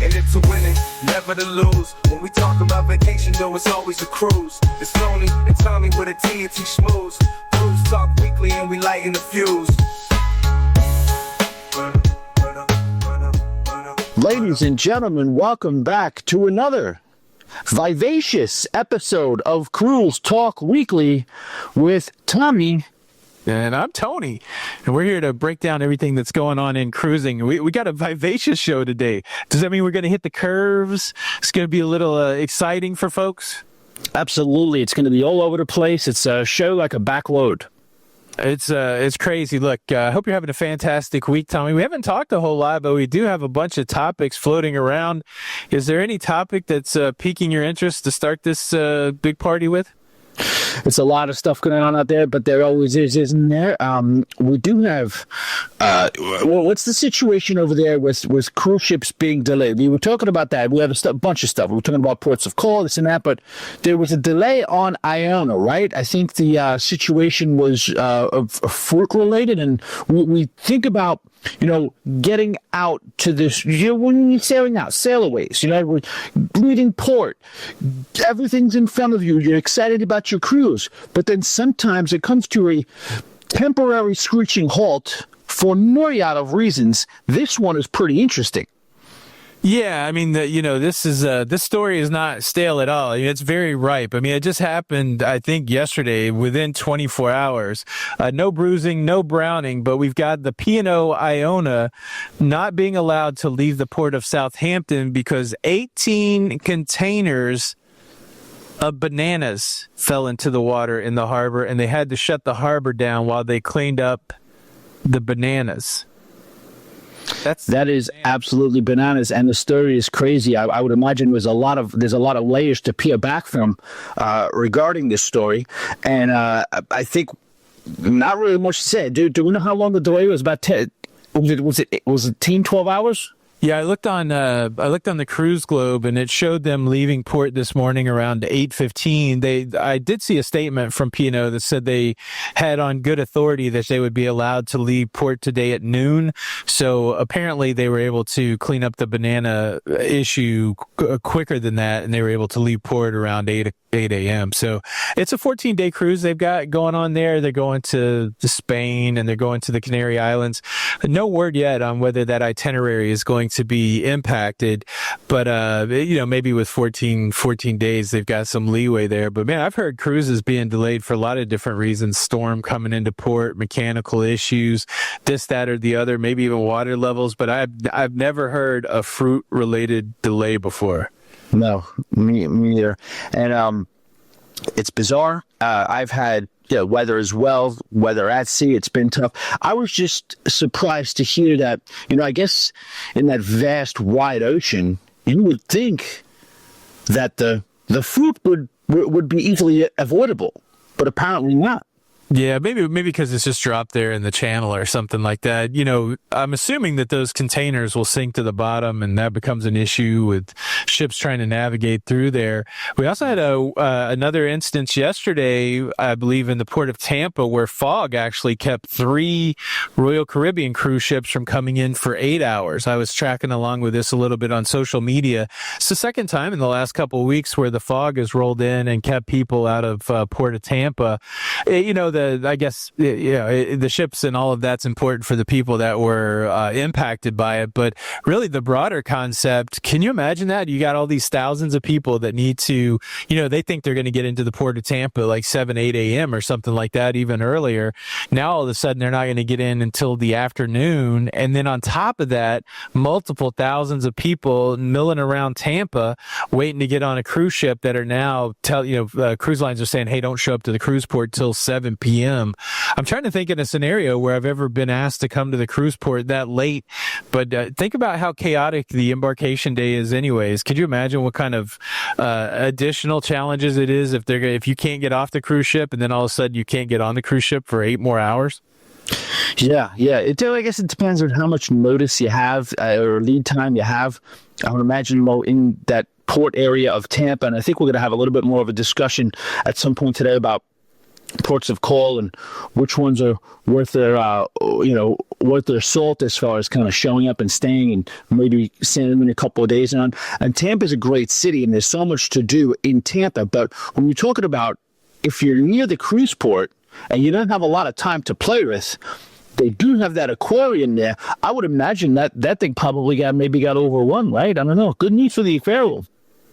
and it's a winning, never to lose. When we talk about vacation, though, it's always a cruise. It's Tony and Tommy with a TNT schmooze. Cruise Talk Weekly and we lighten the fuse. Ladies and gentlemen, welcome back to another vivacious episode of Cruise Talk Weekly with Tommy. And I'm Tony, and we're here to break down everything that's going on in cruising. We got a vivacious show today. Does that mean we're going to hit the curves? It's going to be a little exciting for folks? Absolutely. It's going to be all over the place. It's a show like a backload. It's crazy. Look, I hope you're having a fantastic week, Tommy. We haven't talked a whole lot, but we do have a bunch of topics floating around. Is there any topic that's piquing your interest to start this big party with? It's a lot of stuff going on out there, but there always is, isn't there? We do have, what's the situation over there with cruise ships being delayed? We were talking about that. We have a bunch of stuff. We were talking about ports of call, this and that, but there was a delay on Iona, right? I think the situation was fruit related, and we think about, getting out to this, when you're sailing out, sailways, we're leaving port, everything's in front of you, you're excited about your cruise, but then sometimes it comes to a temporary screeching halt for a myriad of reasons. This one is pretty interesting. Yeah, I mean, this story is not stale at all. It's very ripe. I mean, it just happened, I think, yesterday, within 24 hours. No bruising, no browning, but we've got the P&O Iona not being allowed to leave the port of Southampton because 18 containers of bananas fell into the water in the harbor, and they had to shut the harbor down while they cleaned up the bananas. That is absolutely bananas, and the story is crazy. I would imagine there's a lot of layers to peel back from regarding this story, and I think not really much to say. Do we know how long the delay was? About 10? Was it 12 hours? Yeah, I looked on the Cruise Globe, and it showed them leaving port this morning around 8:15. I did see a statement from P&O that said they had on good authority that they would be allowed to leave port today at noon. So apparently they were able to clean up the banana issue quicker than that, and they were able to leave port around 8 a.m. So it's a 14-day cruise they've got going on there. They're going to Spain, and they're going to the Canary Islands. No word yet on whether that itinerary is going to be impacted, but maybe with 14 days they've got some leeway there. But man, I've heard cruises being delayed for a lot of different reasons: storm coming into port, mechanical issues, this, that, or the other, maybe even water levels. But I've never heard a fruit related delay before. No, me either. And it's bizarre. I've had weather as well, weather at sea. It's been tough. I was just surprised to hear that, I guess in that vast, wide ocean, you would think that the fruit would be easily avoidable, but apparently not. Yeah, maybe because it's just dropped there in the channel or something like that. I'm assuming that those containers will sink to the bottom, and that becomes an issue with ships trying to navigate through there. We also had another instance yesterday, I believe, in the port of Tampa, where fog actually kept 3 Royal Caribbean cruise ships from coming in for 8 hours. I was tracking along with this a little bit on social media. It's the second time in the last couple of weeks where the fog has rolled in and kept people out of port of Tampa. I guess the ships and all of that's important for the people that were impacted by it. But really the broader concept, can you imagine that? You got all these thousands of people that need to, they think they're going to get into the port of Tampa like 7, 8 a.m. or something like that, even earlier. Now all of a sudden they're not going to get in until the afternoon. And then on top of that, multiple thousands of people milling around Tampa waiting to get on a cruise ship that are now cruise lines are saying, hey, don't show up to the cruise port till 7 p.m. I'm trying to think in a scenario where I've ever been asked to come to the cruise port that late, but think about how chaotic the embarkation day is anyways. Could you imagine what kind of additional challenges it is if you can't get off the cruise ship and then all of a sudden you can't get on the cruise ship for 8 more hours? Yeah. I guess it depends on how much notice you have or lead time you have. I would imagine in that port area of Tampa, and I think we're going to have a little bit more of a discussion at some point today about ports of call and which ones are worth their worth their salt as far as kind of showing up and staying and maybe staying in a couple of days on. And Tampa's a great city and there's so much to do in Tampa. But when you're talking about if you're near the cruise port and you don't have a lot of time to play with, they do have that aquarium there. I would imagine that thing probably got overrun, right? I don't know. Good news for the Pharaoh.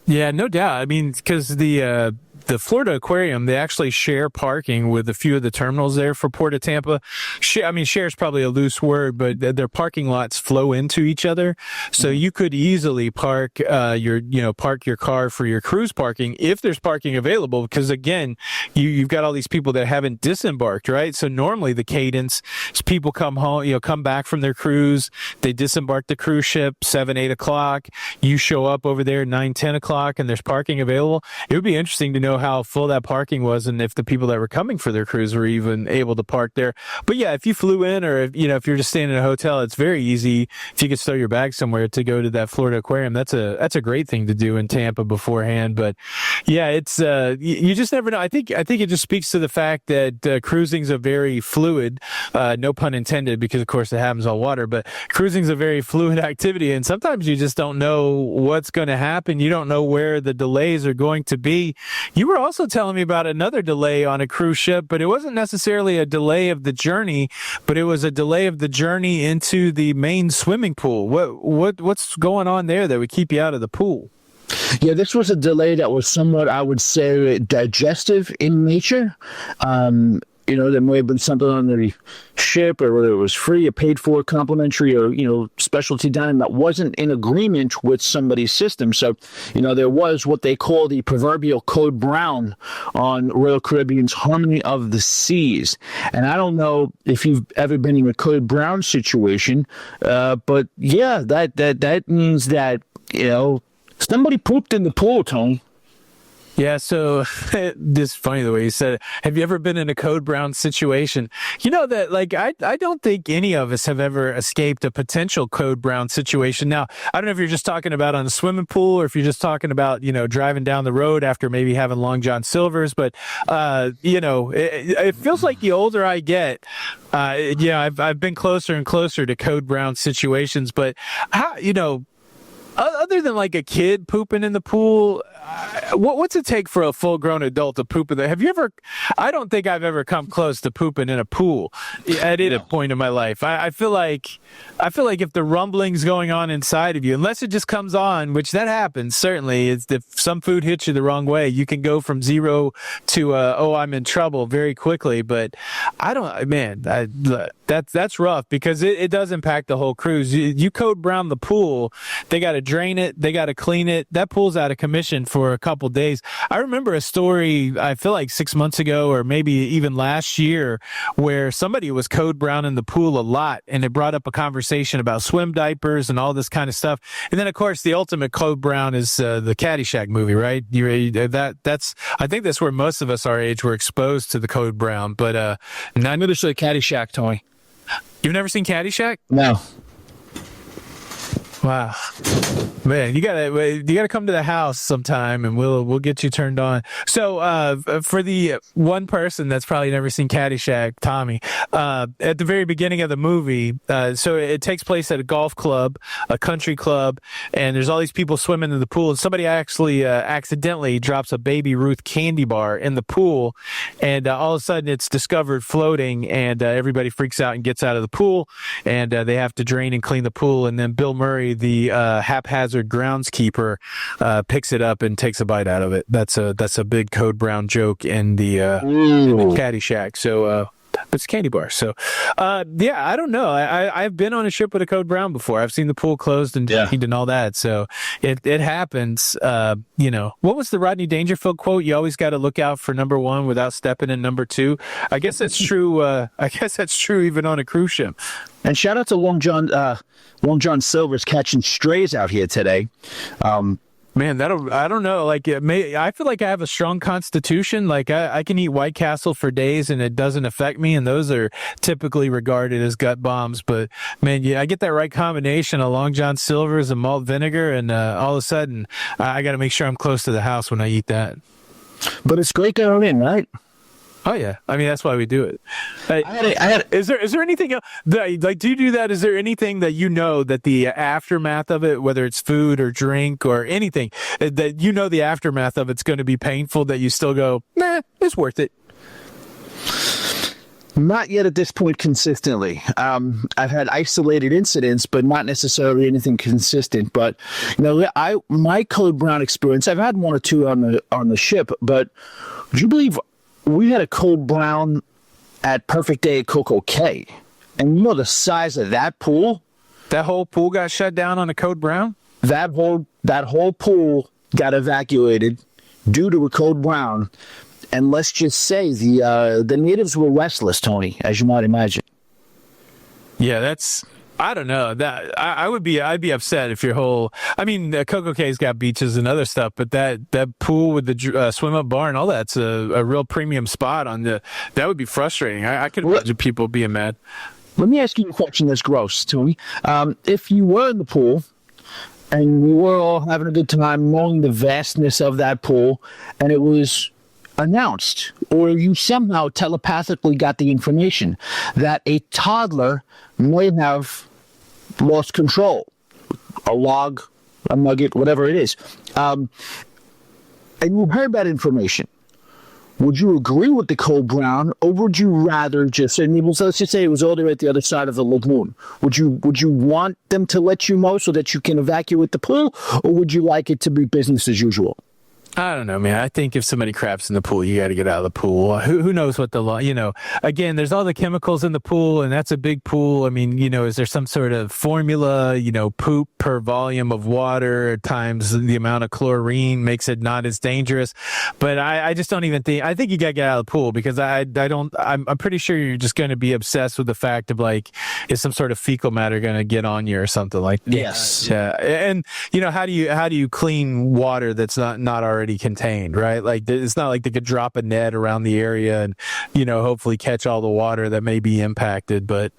Yeah, no doubt. I mean, because the Florida Aquarium, they actually share parking with a few of the terminals there for Port of Tampa. Share is probably a loose word, but their parking lots flow into each other. So you could easily park your car for your cruise parking if there's parking available. Because again, you've got all these people that haven't disembarked, right? So normally the cadence is people come home, come back from their cruise, they disembark the cruise ship 7-8 o'clock. You show up over there 9-10 o'clock, and there's parking available. It would be interesting to know how full that parking was and if the people that were coming for their cruise were even able to park there. But yeah, if you flew in or if you're just staying in a hotel, it's very easy if you could stow your bag somewhere to go to that Florida Aquarium. That's a great thing to do in Tampa beforehand. But yeah, it's you just never know. I think it just speaks to the fact that cruising's a very fluid, no pun intended, because of course it happens on water, but cruising's a very fluid activity, and sometimes you just don't know what's going to happen. You don't know where the delays are going to be. You were also telling me about another delay on a cruise ship, but it wasn't necessarily a delay of the journey, but it was a delay of the journey into the main swimming pool. What's going on there that would keep you out of the pool? Yeah, this was a delay that was somewhat, I would say, digestive in nature. There may have been something on the ship, or whether it was free or paid for, complimentary, or, specialty dining that wasn't in agreement with somebody's system. So, there was what they call the proverbial code brown on Royal Caribbean's Harmony of the Seas. And I don't know if you've ever been in a code brown situation, but yeah, that means that, somebody pooped in the pool, Tony. Yeah, so this is funny the way you said it. Have you ever been in a code brown situation? I don't think any of us have ever escaped a potential code brown situation. Now, I don't know if you're just talking about on a swimming pool or if you're just talking about, driving down the road after maybe having Long John Silver's, but, it feels like the older I get, I've been closer and closer to code brown situations, but how, other than like a kid pooping in the pool, what's it take for a full-grown adult to poop in there? Have you ever? I don't think I've ever come close to pooping in a pool at any point in my life. I feel like if the rumbling's going on inside of you, unless it just comes on, which that happens certainly, is if some food hits you the wrong way, you can go from zero to I'm in trouble very quickly. But I don't, man. That's rough because it does impact the whole cruise. You code brown the pool, they got to drain it, they got to clean it. That pool's out of commission for a couple days. I remember a story, I feel like 6 months ago or maybe even last year, where somebody was code brown in the pool a lot, and it brought up a conversation about swim diapers and all this kind of stuff. And then of course the ultimate code brown is the Caddyshack movie, right? I think that's where most of us our age were exposed to the code brown. But I know there's a Caddyshack, Tony. You've never seen Caddyshack? No. Wow, man, you gotta come to the house sometime, and we'll get you turned on. So, for the one person that's probably never seen Caddyshack, Tommy, at the very beginning of the movie, so it takes place at a golf club, a country club, and there's all these people swimming in the pool, and somebody actually accidentally drops a Baby Ruth candy bar in the pool, and all of a sudden it's discovered floating, and everybody freaks out and gets out of the pool, and they have to drain and clean the pool, and then Bill Murray, the haphazard groundskeeper, picks it up and takes a bite out of it. That's a big code brown joke in the Caddyshack. So it's a candy bar. So yeah, I don't know. I've been on a ship with a code brown before. I've seen the pool closed and drained and all that. So it happens. What was the Rodney Dangerfield quote? You always got to look out for number one without stepping in number two. I guess that's true. I guess that's true even on a cruise ship. And shout out to Long John Silver's catching strays out here today. Man, I don't know. Like, I feel like I have a strong constitution. Like, I can eat White Castle for days and it doesn't affect me. And those are typically regarded as gut bombs. But man, I get that right combination of Long John Silver's and malt vinegar. And all of a sudden, I got to make sure I'm close to the house when I eat that. But it's great going in, right? Oh yeah, I mean that's why we do it. Is there anything else like? Do you do that? Is there anything that you know that the aftermath of it, whether it's food or drink or anything, that you know the aftermath of it's going to be painful, that you still go, nah, it's worth it? Not yet at this point consistently. I've had isolated incidents, but not necessarily anything consistent. But my code brown experience, I've had one or two on the ship. But would you believe we had a code brown at Perfect Day at Coco Cay, and you know the size of that pool? That whole pool got shut down on a code brown? That whole pool got evacuated due to a code brown. And let's just say the natives were restless, Tony, as you might imagine. Yeah, I don't know. I'd be upset if your whole. I mean, Coco Cay's got beaches and other stuff, but that pool with the swim up bar and all that's a real premium spot that would be frustrating. I could imagine people being mad. Let me ask you a question that's gross, Tony. If you were in the pool and we were all having a good time knowing the vastness of that pool, and it was announced, or you somehow telepathically got the information that a toddler might have lost control, a log, a nugget, whatever it is, and you heard that information, would you agree with the code brown, or would you rather just say, let's just say it was all the way at the other side of the lagoon? Would you want them to let you know so that you can evacuate the pool, or would you like it to be business as usual? I don't know, man. I think if somebody craps in the pool, you got to get out of the pool. Who knows what the law, again, there's all the chemicals in the pool, and that's a big pool. I mean, is there some sort of formula, poop per volume of water times the amount of chlorine makes it not as dangerous? But I just don't even think, I think you got to get out of the pool, because I'm pretty sure you're just going to be obsessed with the fact of like, is some sort of fecal matter going to get on you or something like that? Yes. Yeah. And, how do you clean water that's not already contained, right? Like it's not like they could drop a net around the area and hopefully catch all the water that may be impacted. But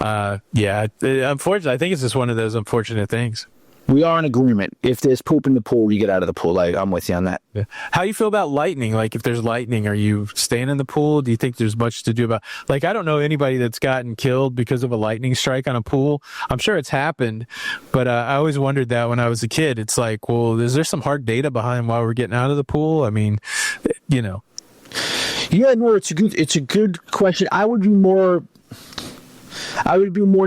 unfortunately, I think it's just one of those unfortunate things. We are in agreement. If there's poop in the pool, you get out of the pool. I'm with you on that. Yeah. How do you feel about lightning? Like, if there's lightning, are you staying in the pool? Do you think there's much to do about? Like, I don't know anybody that's gotten killed because of a lightning strike on a pool. I'm sure it's happened, but I always wondered that when I was a kid. It's like, well, is there some hard data behind why we're getting out of the pool? I mean, Yeah, no, it's a good question. I would be more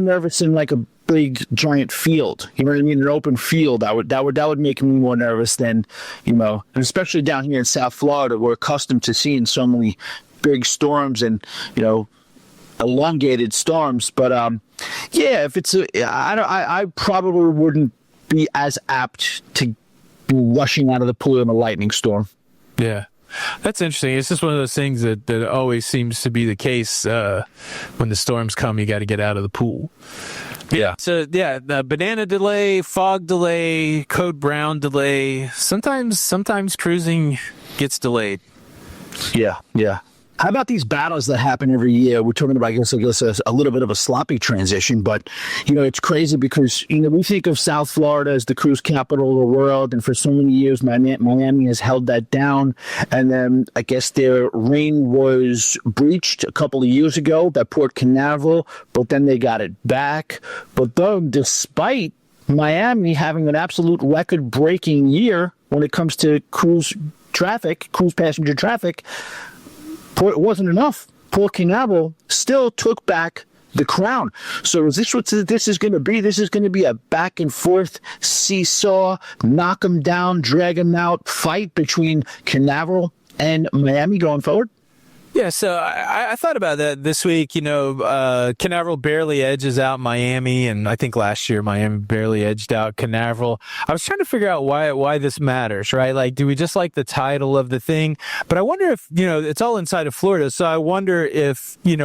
nervous in like a big giant field, you know what I mean, an open field. That would make me more nervous than, and especially down here in South Florida, we're accustomed to seeing so many big storms and elongated storms. But if it's I probably wouldn't be as apt to be rushing out of the pool in a lightning storm. Yeah. That's interesting. It's just one of those things that always seems to be the case. When the storms come, you got to get out of the pool. Yeah. So, the banana delay, fog delay, code brown delay. Sometimes cruising gets delayed. Yeah. How about these battles that happen every year? We're talking about, I guess a little bit of a sloppy transition, but, it's crazy because, we think of South Florida as the cruise capital of the world, and for so many years, Miami has held that down. And then I guess their reign was breached a couple of years ago, that Port Canaveral, but then they got it back. But then, despite Miami having an absolute record-breaking year when it comes to cruise passenger traffic, it wasn't enough. Port Canaveral still took back the crown. So is this what this is going to be? This is going to be a back and forth seesaw, knock them down, drag them out fight between Canaveral and Miami going forward? Yeah, so I thought about that this week. Canaveral barely edges out Miami, and I think last year Miami barely edged out Canaveral. I was trying to figure out why this matters, right? Like, do we just like the title of the thing? But I wonder if, it's all inside of Florida, so I wonder if, I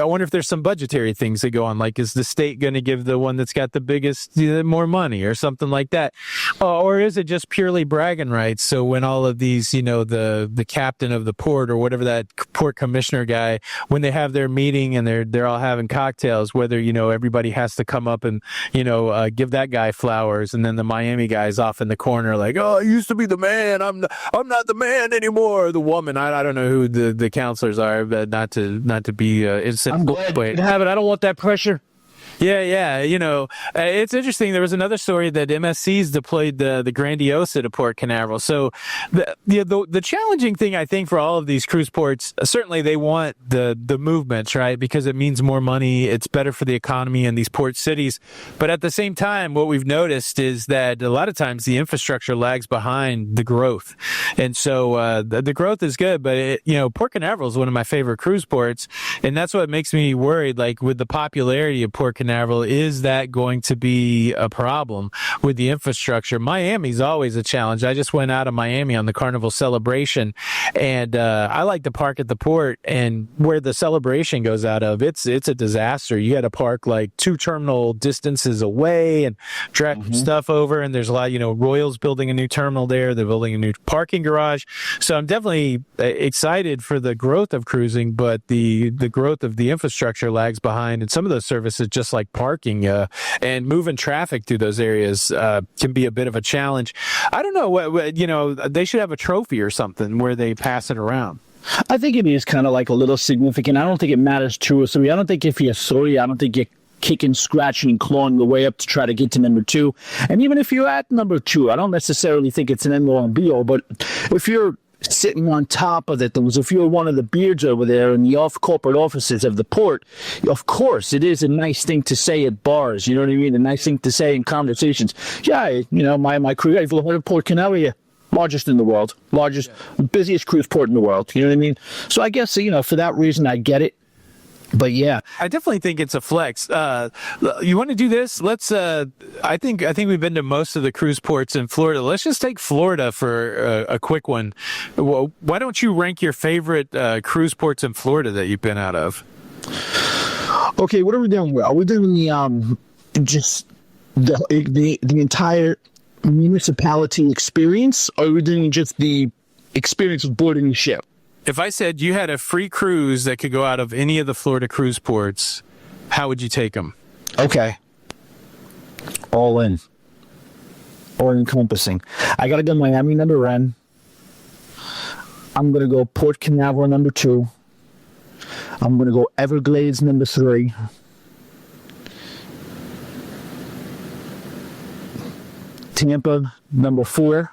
wonder if there's some budgetary things that go on. Like, is the state going to give the one that's got the biggest more money or something like that? Or is it just purely bragging rights? So when all of these, the captain of the port or whatever that that port commissioner guy, when they have their meeting and they're all having cocktails, whether, everybody has to come up and, give that guy flowers. And then the Miami guy's off in the corner like, oh, I used to be the man. I'm not the man anymore. The woman. I don't know who the counselors are, but not to be insensitive. I'm glad you have it. I don't want that pressure. Yeah. It's interesting. There was another story that MSC's deployed the Grandiosa to Port Canaveral. So the challenging thing, I think, for all of these cruise ports, certainly they want the movements, right? Because it means more money. It's better for the economy in these port cities. But at the same time, what we've noticed is that a lot of times the infrastructure lags behind the growth. And so the growth is good, but Port Canaveral is one of my favorite cruise ports. And that's what makes me worried, like with the popularity of Port Canaveral, is that going to be a problem with the infrastructure? Miami's always a challenge. I just went out of Miami on the Carnival celebration, and I like to park at the port, and where the celebration goes out of, it's a disaster. You got to park like 2 terminal distances away and drag stuff over, and there's a lot, Royal's building a new terminal there. They're building a new parking garage. So I'm definitely excited for the growth of cruising, but the growth of the infrastructure lags behind, and some of those services, just like parking and moving traffic through those areas, can be a bit of a challenge. I don't know what they should have a trophy or something where they pass it around. I think it is kind of like a little significant. I don't think it matters too. So I don't think if you're sorry, I don't think you're kicking, scratching, and clawing the way up to try to get to number 2. And even if you're at number 2, I don't necessarily think it's an end-all and be-all. But if you're sitting on top of it, if you're one of the beards over there in the corporate offices of the port, of course, it is a nice thing to say at bars. You know what I mean? A nice thing to say in conversations. Yeah, my crew, Port Canaveral, largest in the world, busiest cruise port in the world. You know what I mean? So I guess, for that reason, I get it. But yeah, I definitely think it's a flex. You want to do this? Let's. I think we've been to most of the cruise ports in Florida. Let's just take Florida for a quick one. Well, why don't you rank your favorite cruise ports in Florida that you've been out of? Okay, what are we doing? Are we doing the just the entire municipality experience, or are we doing just the experience of boarding the ship? If I said you had a free cruise that could go out of any of the Florida cruise ports, how would you take them? Okay. All encompassing. I got to go Miami number 1. I'm going to go Port Canaveral number 2. I'm going to go Everglades number 3. Tampa number 4.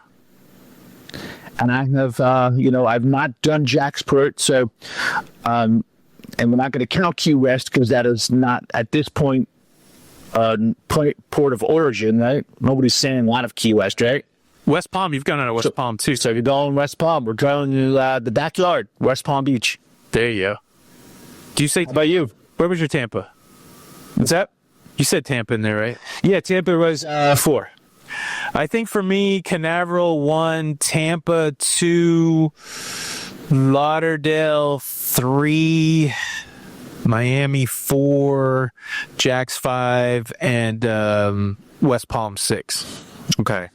And I have, I've not done Jacksport, so, and we're not going to count Key West because that is not, at this point, port of origin, right? Nobody's saying a lot of Key West, right? West Palm, you've gone out of West Palm too. So if you're going West Palm, we're going to the backyard, West Palm Beach. There you go. Do you say? How about you? Where was your Tampa? What's that? You said Tampa in there, right? Yeah, Tampa was 4. I think for me, Canaveral 1, Tampa 2, Lauderdale 3, Miami 4, Jax 5, and West Palm 6. Okay.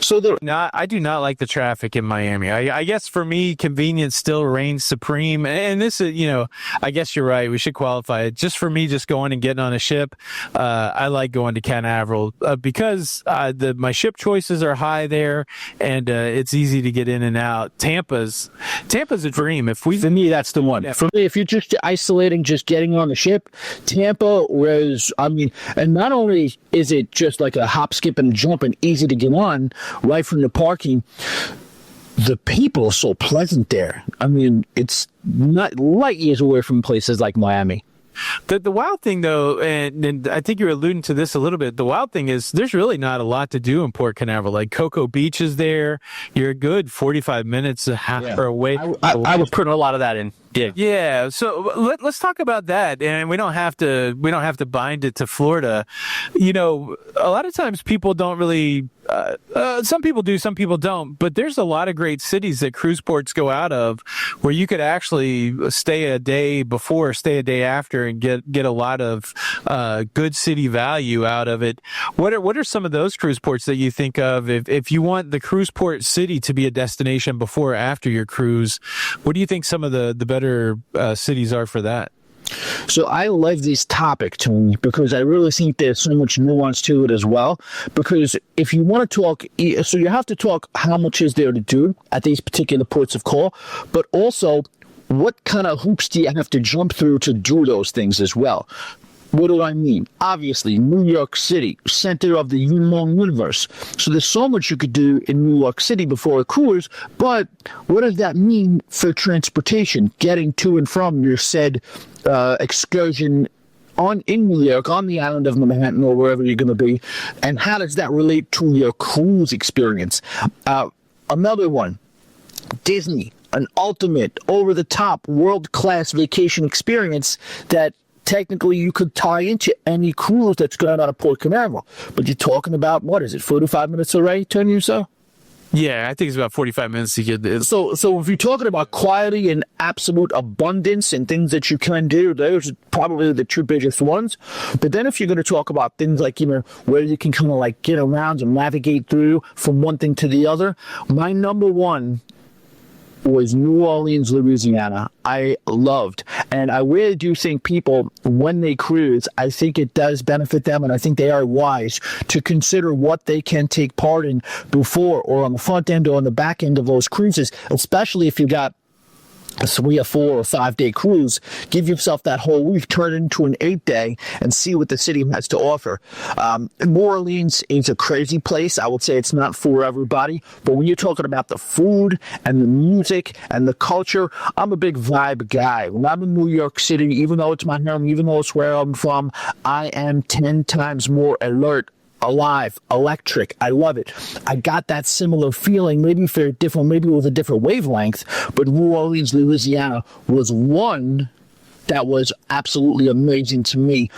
So I do not like the traffic in Miami. I guess for me, convenience still reigns supreme. And this is, I guess you're right. We should qualify it. Just for me, just going and getting on a ship, I like going to Canaveral because my ship choices are high there, and it's easy to get in and out. Tampa's a dream. For me, that's the one. Yeah. For me, if you're just isolating, just getting on the ship, Tampa was, and not only is it just like a hop, skip, and jump and easy to get on right from the parking, the people are so pleasant there. It's not light years away from places like Miami. The wild thing, though, and I think you're alluding to this a little bit, the wild thing is there's really not a lot to do in Port Canaveral. Like Cocoa Beach is there. You're a good 45 minutes or away. I would put a lot of that in. Yeah. So let's talk about that. And we don't have to bind it to Florida. A lot of times people don't really some people do, some people don't, but there's a lot of great cities that cruise ports go out of where you could actually stay a day before, stay a day after, and get a lot of good city value out of it. What are some of those cruise ports that you think of if you want the cruise port city to be a destination before or after your cruise? What do you think some of the better cities are for that? So I love this topic, Tony, because I really think there's so much nuance to it as well. Because if you want to talk, so you have to talk how much is there to do at these particular ports of call, but also what kind of hoops do you have to jump through to do those things as well. What do I mean? Obviously, New York City, center of the known universe. So there's so much you could do in New York City before a cruise, but what does that mean for transportation, getting to and from your said excursion in New York, on the island of Manhattan, or wherever you're going to be, and how does that relate to your cruise experience? Another one, Disney, an ultimate, over-the-top, world-class vacation experience that technically you could tie into any cruise that's going on a Port Carnival. But you're talking about, what is it, 45 minutes away, Tony, or so? Yeah, I think it's about 45 minutes to get this. So if you're talking about quality and absolute abundance and things that you can do, those are probably the two biggest ones. But then if you're going to talk about things like, where you can kind of like get around and navigate through from one thing to the other, my number one was New Orleans, Louisiana. I loved. And I really do think people, when they cruise, I think it does benefit them, and I think they are wise to consider what they can take part in before or on the front end or on the back end of those cruises, especially if you got a 3 or 4 or 5 day cruise. Give yourself that whole week, turn it into an 8-day, and see what the city has to offer. New Orleans is a crazy place. I would say it's not for everybody, but when you're talking about the food and the music and the culture, I'm a big vibe guy. When I'm in New York City, even though it's my home, even though it's where I'm from, I am 10 times more alert, alive, electric. I love it. I got that similar feeling, maybe with a different wavelength, but New Orleans, Louisiana was one that was absolutely amazing to me.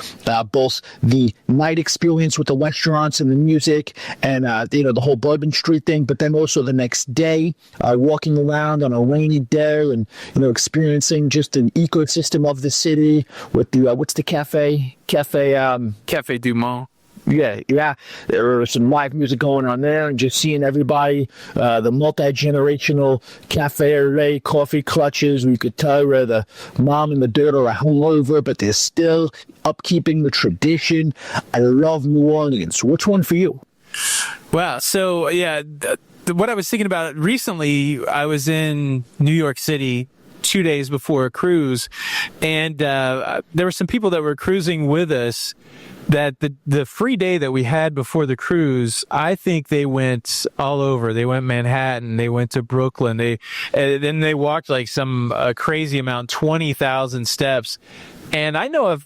Both the night experience with the restaurants and the music and, the whole Bourbon Street thing, but then also the next day, walking around on a rainy day and, experiencing just an ecosystem of the city with the, what's the cafe? Cafe Du Monde. Yeah. There was some live music going on there, and just seeing everybody, the multi-generational cafe array, coffee clutches. We could tell where the mom and the dad are hungover, but they're still upkeeping the tradition. I love New Orleans. Which one for you? Wow. So, yeah, what I was thinking about recently, I was in New York City 2 days before a cruise, and there were some people that were cruising with us that the free day that we had before the cruise, I think they went all over. They went Manhattan, they went to Brooklyn, then they walked like some crazy amount, 20,000 steps. And I know of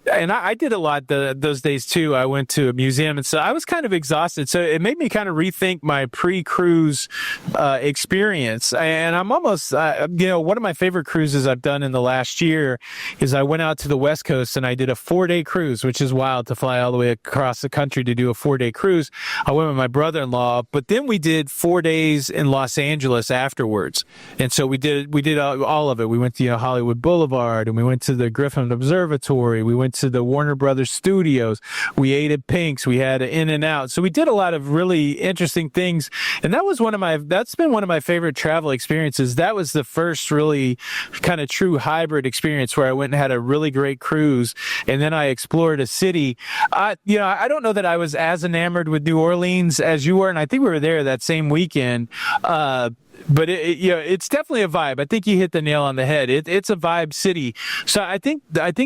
I did a lot those days too. I went to a museum, and so I was kind of exhausted. So it made me kind of rethink my pre-cruise experience. And I'm almost, one of my favorite cruises I've done in the last year is I went out to the West Coast and I did a 4-day cruise, which is wild to fly all the way across the country to do a 4-day cruise. I went with my brother-in-law, but then we did 4 days in Los Angeles afterwards. And so we did all of it. We went to Hollywood Boulevard, and we went to the Griffin Observatory. We went to the Warner Brothers Studios. We ate at Pink's. We had an In-N-Out. So we did a lot of really interesting things. And that's been one of my favorite travel experiences. That was the first really kind of true hybrid experience where I went and had a really great cruise. And then I explored a city. I don't know that I was as enamored with New Orleans as you were. And I think we were there that same weekend. But it's definitely a vibe. I think you hit the nail on the head. It's a vibe city. So I think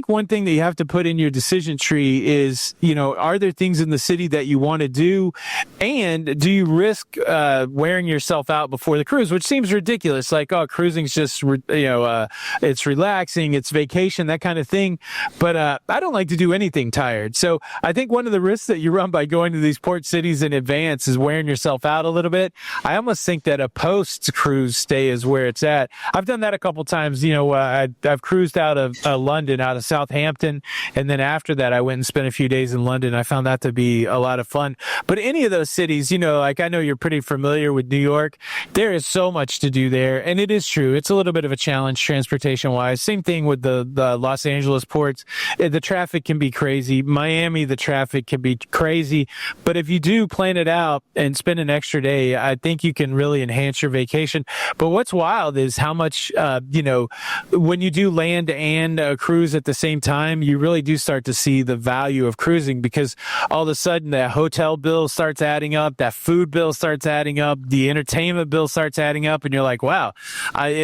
one thing that you have to put in your decision tree is, are there things in the city that you want to do, and do you risk wearing yourself out before the cruise, which seems ridiculous. Like, cruising's just it's relaxing, it's vacation, that kind of thing. But I don't like to do anything tired. So I think one of the risks that you run by going to these port cities in advance is wearing yourself out a little bit. I almost think that a post best cruise stay is where it's at. I've done that a couple times. I've cruised out of London, out of Southampton, and then after that, I went and spent a few days in London. I found that to be a lot of fun. But any of those cities, like I know you're pretty familiar with New York. There is so much to do there, and it is true. It's a little bit of a challenge transportation-wise. Same thing with the Los Angeles ports. The traffic can be crazy. Miami, the traffic can be crazy. But if you do plan it out and spend an extra day, I think you can really enhance your vacation. But what's wild is how much, when you do land and cruise at the same time, you really do start to see the value of cruising, because all of a sudden that hotel bill starts adding up, that food bill starts adding up, the entertainment bill starts adding up, and you're like, wow,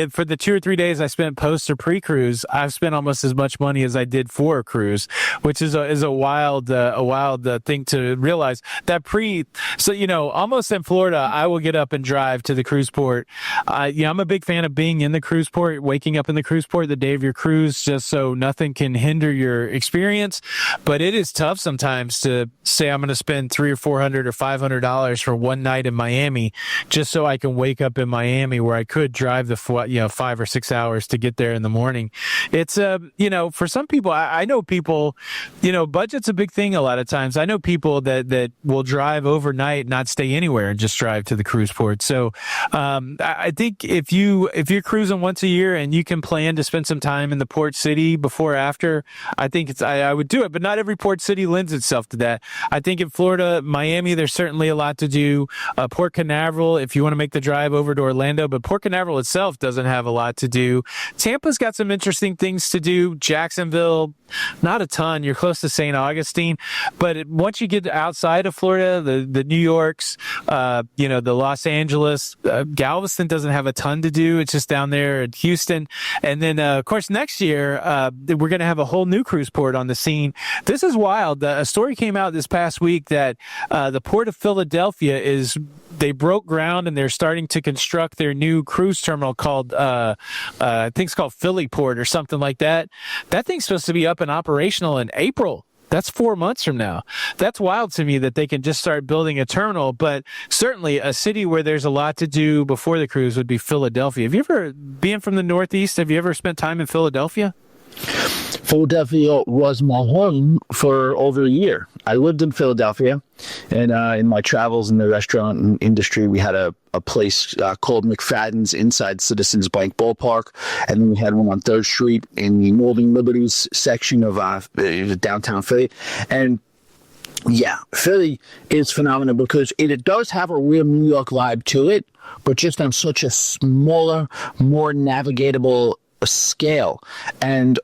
for the 2 or 3 days I spent post or pre-cruise, I've spent almost as much money as I did for a cruise, which is a wild thing to realize. That almost in Florida, I will get up and drive to the cruise port. I'm a big fan of being in the cruise port, waking up in the cruise port the day of your cruise, just so nothing can hinder your experience. But it is tough sometimes to say I'm going to spend $300 or $400 or $500 for one night in Miami just so I can wake up in Miami, where I could drive the 5 or 6 hours to get there in the morning. It's for some people, I know people, budget's a big thing a lot of times. I know people that will drive overnight, not stay anywhere, and just drive to the cruise port. So I think if you're cruising once a year and you can plan to spend some time in the port city before or after, I think I would do it. But not every port city lends itself to that. I think in Florida, Miami, there's certainly a lot to do. Port Canaveral, if you want to make the drive over to Orlando, but Port Canaveral itself doesn't have a lot to do. Tampa's got some interesting things to do. Jacksonville, not a ton. You're close to St. Augustine, but once you get outside of Florida, the New Yorks, the Los Angeles, Galveston doesn't have a ton to do. It's just down there at Houston. And then, of course, next year, we're going to have a whole new cruise port on the scene. This is wild. A story came out this past week that the port of Philadelphia they broke ground and they're starting to construct their new cruise terminal called, I think it's called Philly Port or something like that. That thing's supposed to be up and operational in April. That's 4 months from now. That's wild to me that they can just start building a terminal, but certainly a city where there's a lot to do before the cruise would be Philadelphia. Have you ever, being from the Northeast, have you ever spent time in Philadelphia? Philadelphia was my home for over a year. I lived in Philadelphia, and in my travels in the restaurant industry, we had a place called McFadden's inside Citizens Bank Ballpark, and then we had one on 3rd Street in the Northern Liberties section of downtown Philly. And yeah, Philly is phenomenal because it does have a real New York vibe to it, but just on such a smaller, more navigatable scale. And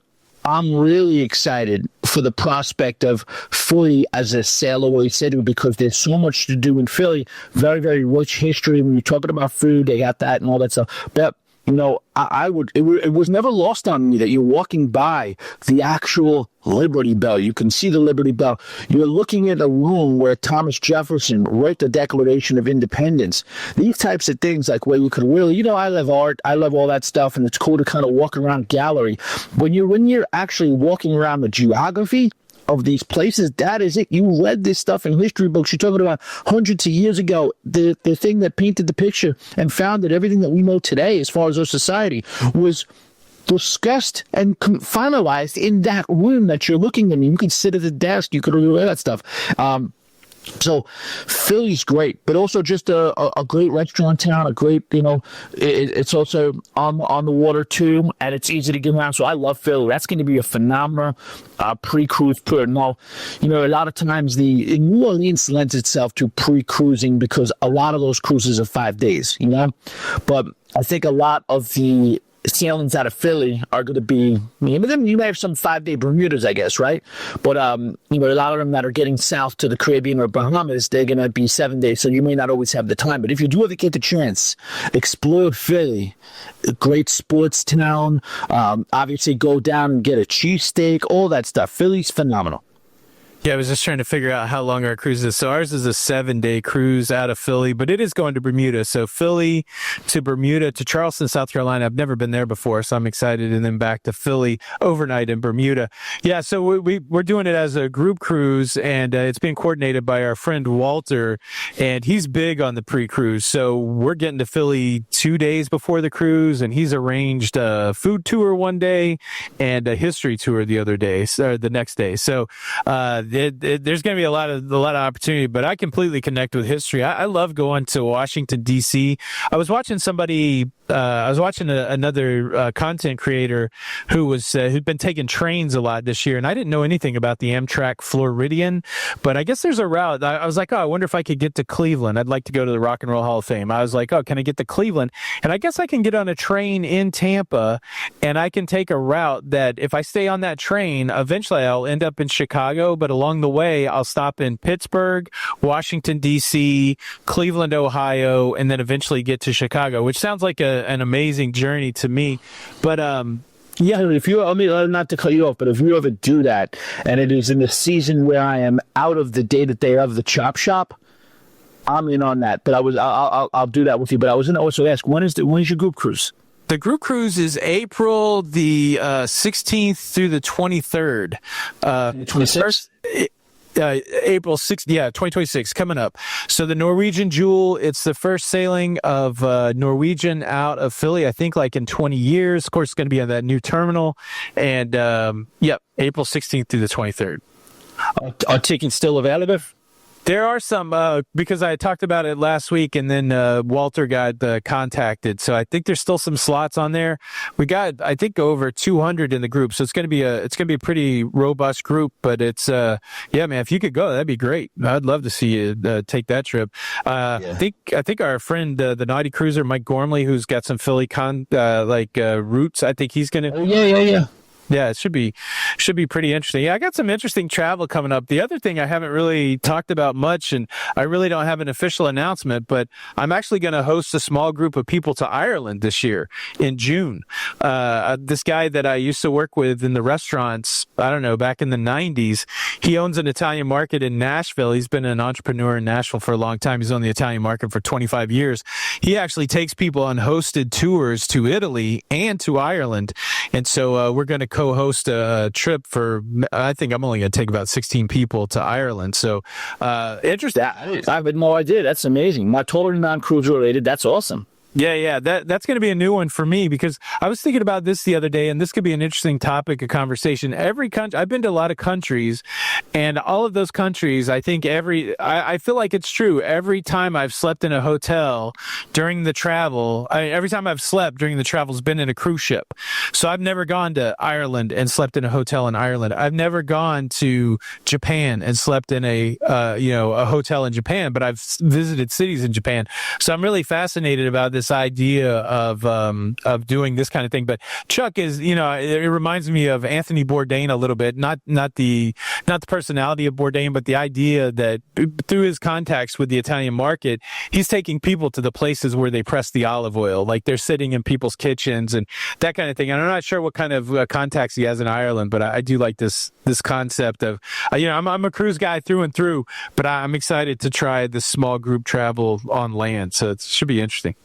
I'm really excited for the prospect of Philly as a sailaway city because there's so much to do in Philly. Very, very rich history. When you're talking about food, they got that and all that stuff. But it was never lost on me that you're walking by the actual Liberty Bell. You can see the Liberty Bell. You're looking at a room where Thomas Jefferson wrote the Declaration of Independence. These types of things, like where you could really, I love art, I love all that stuff, and it's cool to kind of walk around gallery. When you're actually walking around the geography of these places, that is it. You read this stuff in history books. You're talking about hundreds of years ago. The thing that painted the picture and founded everything that we know today as far as our society was discussed and finalized in that room that you're looking in. You can sit at the desk. You could do all that stuff. So Philly's great, but also just a great restaurant town, a great, it's also on the water too, and it's easy to get around. So I love Philly. That's going to be a phenomenal pre-cruise port. Now, a lot of times New Orleans lends itself to pre-cruising because a lot of those cruises are 5 days, but I think a lot of the sailings out of Philly are going to be, you may have some 5-day Bermudas, I guess, right? But, a lot of them that are getting south to the Caribbean or Bahamas, they're going to be 7 days, so you may not always have the time. But if you do ever get the chance, explore Philly. A great sports town. Obviously, go down and get a cheesesteak, all that stuff. Philly's phenomenal. Yeah, I was just trying to figure out how long our cruise is. So ours is a 7-day cruise out of Philly, but it is going to Bermuda. So Philly to Bermuda to Charleston, South Carolina. I've never been there before, so I'm excited. And then back to Philly, overnight in Bermuda. Yeah, so we're doing it as a group cruise, and it's being coordinated by our friend Walter, and he's big on the pre-cruise. So we're getting to Philly 2 days before the cruise, and he's arranged a food tour one day and a history tour the other day, or the next day. So there's going to be a lot of opportunity, but I completely connect with history. I love going to Washington D.C. I was watching another content creator who'd been taking trains a lot this year, and I didn't know anything about the Amtrak Floridian, but I guess there's a route. I was like, oh, I wonder if I could get to Cleveland. I'd like to go to the Rock and Roll Hall of Fame. I was like, oh, can I get to Cleveland? And I guess I can get on a train in Tampa, and I can take a route that if I stay on that train, eventually I'll end up in Chicago, but along the way, I'll stop in Pittsburgh, Washington, D.C., Cleveland, Ohio, and then eventually get to Chicago, which sounds like an amazing journey to me. But yeah, if you, I mean, not to cut you off, but if you ever do that, and it is in the season where I am out of the day that they have the chop shop, I'm in on that. But I'll do that with you. But I was going to also ask, when is your group cruise? The group cruise is April the 16th through the 23rd. 26th? April 6th, 2026, coming up. So the Norwegian Jewel, it's the first sailing of Norwegian out of Philly, I think like in 20 years. Of course, it's going to be on that new terminal. And, April 16th through the 23rd. Are tickets still available? There are some, because I talked about it last week, and then Walter got contacted. So I think there's still some slots on there. We got, I think, over 200 in the group. So it's going to be a pretty robust group. But it's, man, if you could go, that'd be great. I'd love to see you take that trip. I think our friend, the Naughty Cruiser, Mike Gormley, who's got some Philly roots. I think he's going to. Oh, yeah. Yeah, it should be pretty interesting. Yeah, I got some interesting travel coming up. The other thing I haven't really talked about much, and I really don't have an official announcement, but I'm actually going to host a small group of people to Ireland this year in June. This guy that I used to work with in the restaurants, I don't know, back in the 90s, he owns an Italian market in Nashville. He's been an entrepreneur in Nashville for a long time. He's owned the Italian market for 25 years. He actually takes people on hosted tours to Italy and to Ireland. And so we're going to co-host a trip for, I think I'm only going to take about 16 people to Ireland. So interesting. I had no idea. That's amazing. My totally non-cruise related. That's awesome. Yeah. That's going to be a new one for me, because I was thinking about this the other day, and this could be an interesting topic of conversation. Every country, I've been to a lot of countries, and all of those countries, I think I feel like it's true. Every time I've slept in a hotel during the travel, every time I've slept during the travel has been in a cruise ship. So I've never gone to Ireland and slept in a hotel in Ireland. I've never gone to Japan and slept in a hotel in Japan, but I've visited cities in Japan. So I'm really fascinated about this idea of doing this kind of thing. But Chuck is, it reminds me of Anthony Bourdain a little bit, not the personality of Bourdain, but the idea that through his contacts with the Italian market, he's taking people to the places where they press the olive oil, like they're sitting in people's kitchens and that kind of thing. And I'm not sure what kind of contacts he has in Ireland, but I do like this concept of, I'm a cruise guy through and through, but I'm excited to try this small group travel on land. So it should be interesting.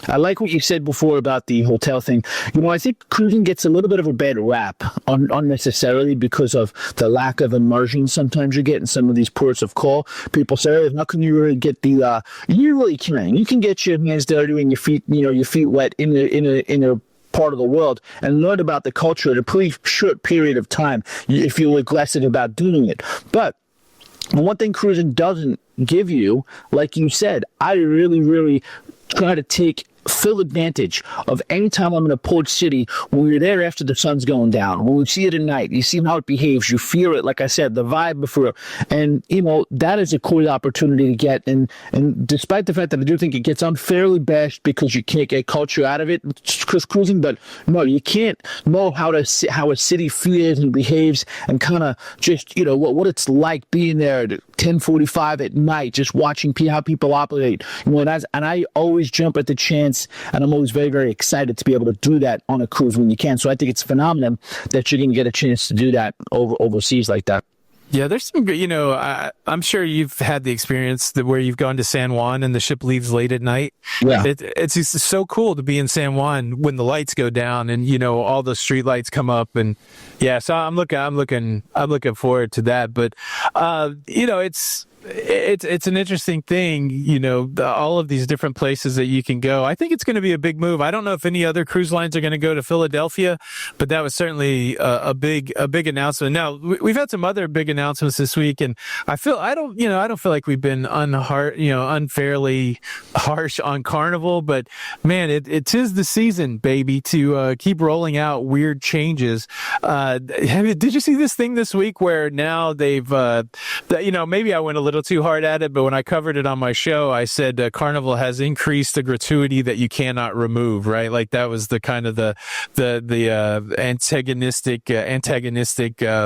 I like what you said before about the hotel thing. I think cruising gets a little bit of a bad rap unnecessarily because of the lack of immersion sometimes you get in some of these ports of call. People say, how can you really get you really can. You can get your hands dirty and your feet wet in a part of the world and learn about the culture in a pretty short period of time if you're aggressive about doing it. But one thing cruising doesn't give you, like you said, I really, really try to take full advantage of any time I'm in a port city when we're there after the sun's going down, when we see it at night, you see how it behaves, you feel it, like I said, the vibe before, and that is a cool opportunity to get, and despite the fact that I do think it gets unfairly bashed because you can't get culture out of it, cruising, but no, you can't know how a city feels and behaves and kind of just, what it's like being there at 10:45 at night, just watching how people operate, and I always jump at the chance, and I'm always very, very excited to be able to do that on a cruise when you can. So I think it's a phenomenon that you're going to get a chance to do that overseas like that. Yeah, there's some good, I'm sure you've had the experience where you've gone to San Juan and the ship leaves late at night. Yeah. It's just so cool to be in San Juan when the lights go down and, all the street lights come up. And yeah, so I'm looking forward to that. But, it's an interesting thing, all of these different places that you can go. I think it's going to be a big move. I don't know if any other cruise lines are going to go to Philadelphia, but that was certainly a big announcement. Now we've had some other big announcements this week, and I don't feel like we've been unfairly harsh on Carnival, but man, it is the season, baby, to keep rolling out weird changes. Did you see this thing this week where now they've, maybe I went a little too hard at it, but when I covered it on my show, I said Carnival has increased the gratuity that you cannot remove, right? Like that was the kind of the antagonistic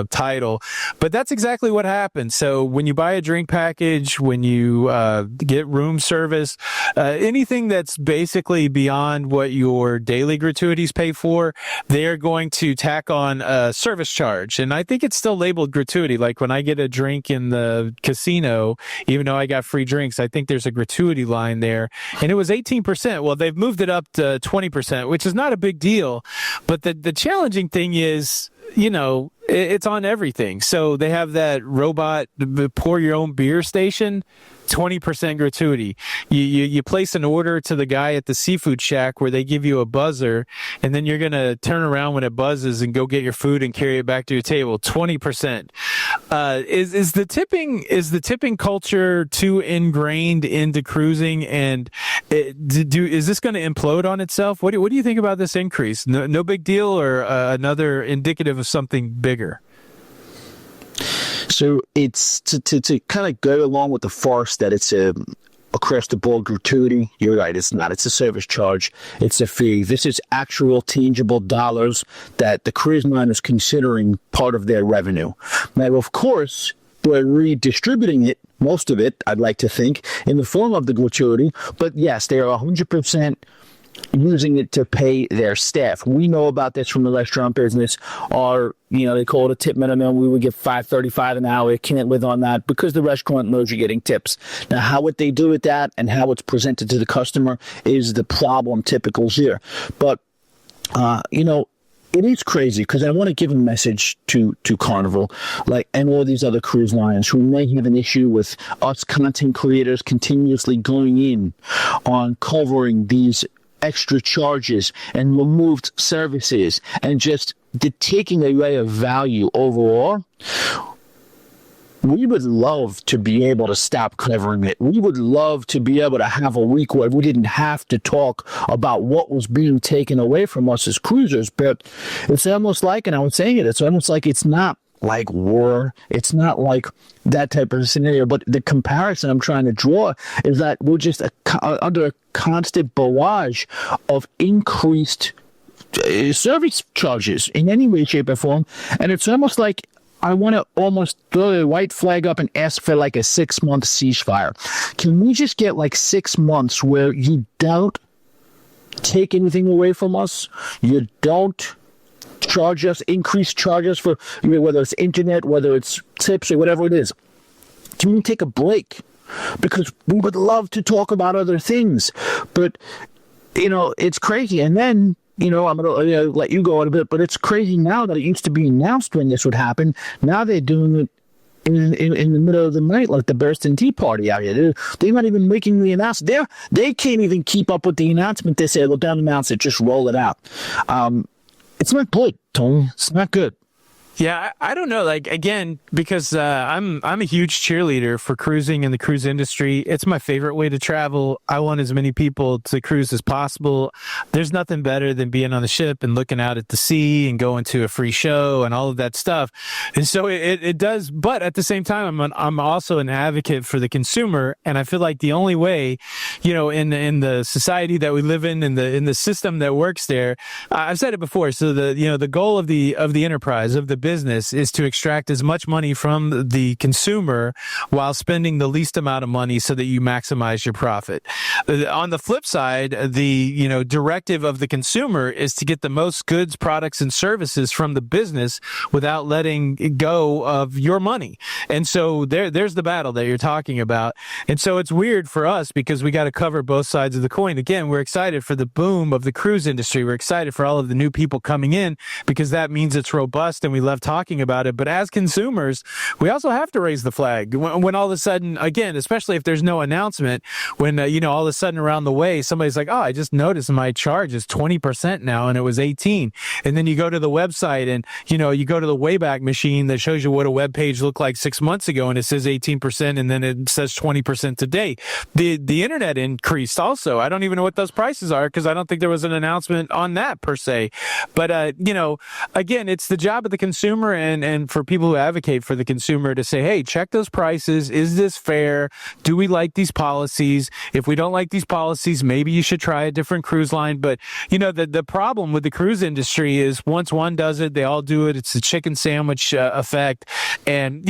title, but that's exactly what happened. So when you buy a drink package, when you get room service, anything that's basically beyond what your daily gratuities pay for, they're going to tack on a service charge. And I think it's still labeled gratuity. Like when I get a drink in the casino, even though I got free drinks, I think there's a gratuity line there. And it was 18%. Well, they've moved it up to 20%, which is not a big deal. But the challenging thing is, it's on everything. So they have that robot pour your own beer station, 20% gratuity. You place an order to the guy at the seafood shack where they give you a buzzer, and then you're going to turn around when it buzzes and go get your food and carry it back to your table, 20%. Is the tipping culture too ingrained into cruising, and is this going to implode on itself? What do you think about this increase? No big deal, or another indicative of something bigger? So it's to kind of go along with the farce that it's a across the board gratuity. You're right, it's not. It's a service charge. It's a fee. This is actual tangible dollars that the cruise line is considering part of their revenue. Now, of course, we're redistributing it, most of it, I'd like to think, in the form of the gratuity. But yes, they are 100% using it to pay their staff. We know about this from the restaurant business. They call it a tip minimum. We would get $5.35 an hour. You can't live on that because the restaurant knows you're getting tips. Now, how would they do with that and how it's presented to the customer is the problem typical here. But, it is crazy because I want to give a message to Carnival, and all these other cruise lines who may have an issue with us content creators continuously going in on covering these extra charges and removed services and just taking away of value overall. We would love to be able to stop covering it. We would love to be able to have a week where we didn't have to talk about what was being taken away from us as cruisers. But it's almost like, and I was saying it's almost like it's not like war. It's not like that type of scenario. But the comparison I'm trying to draw is that we're just under a constant barrage of increased service charges in any way, shape, or form. And it's almost like I want to almost throw a white flag up and ask for like a 6-month ceasefire. Can we just get like 6 months where you don't take anything away from us? You don't charge us, increase charges for whether it's internet, whether it's tips or whatever it is. Can we take a break? Because we would love to talk about other things. But, it's crazy. And then, I'm going to let you go in a bit, but it's crazy now that it used to be announced when this would happen. Now they're doing it in the middle of the night, like the Bursting Tea Party out here. They're not even making the announcement. They can't even keep up with the announcement. They say, well, don't announce it, just roll it out. It's not good, Tony. It's not good. Yeah, I don't know. Again, because I'm a huge cheerleader for cruising in the cruise industry. It's my favorite way to travel. I want as many people to cruise as possible. There's nothing better than being on the ship and looking out at the sea and going to a free show and all of that stuff. And so it does. But at the same time, I'm also an advocate for the consumer. And I feel like the only way, in the society that we live in the system that works there, I've said it before. So the goal of the enterprise, of the business is to extract as much money from the consumer while spending the least amount of money so that you maximize your profit. On the flip side, the directive of the consumer is to get the most goods, products, and services from the business without letting go of your money. And so there's the battle that you're talking about. And so it's weird for us because we got to cover both sides of the coin. Again, we're excited for the boom of the cruise industry. We're excited for all of the new people coming in because that means it's robust and we love talking about it. But as consumers, we also have to raise the flag when all of a sudden, again, especially if there's no announcement, when, all of a sudden around the way, somebody's like, oh, I just noticed my charge is 20% now and it was 18. And then you go to the website and, you go to the Wayback Machine that shows you what a web page looked like 6 months ago and it says 18% and then it says 20% today. The internet increased also. I don't even know what those prices are because I don't think there was an announcement on that per se. But, again, it's the job of the consumer and for people who advocate for the consumer to say, hey, check those prices. Is this fair? Do we like these policies? If we don't like these policies, maybe you should try a different cruise line. But, the problem with the cruise industry is once one does it, they all do it. It's the chicken sandwich effect. And,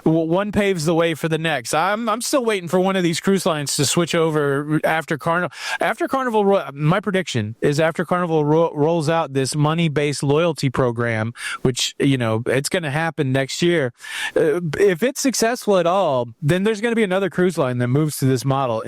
one paves the way for the next. I'm still waiting for one of these cruise lines to switch over after Carnival. After Carnival, my prediction is after Carnival rolls out this money-based loyalty program, which, it's going to happen next year. If it's successful at all, then there's going to be another cruise line that moves to this model.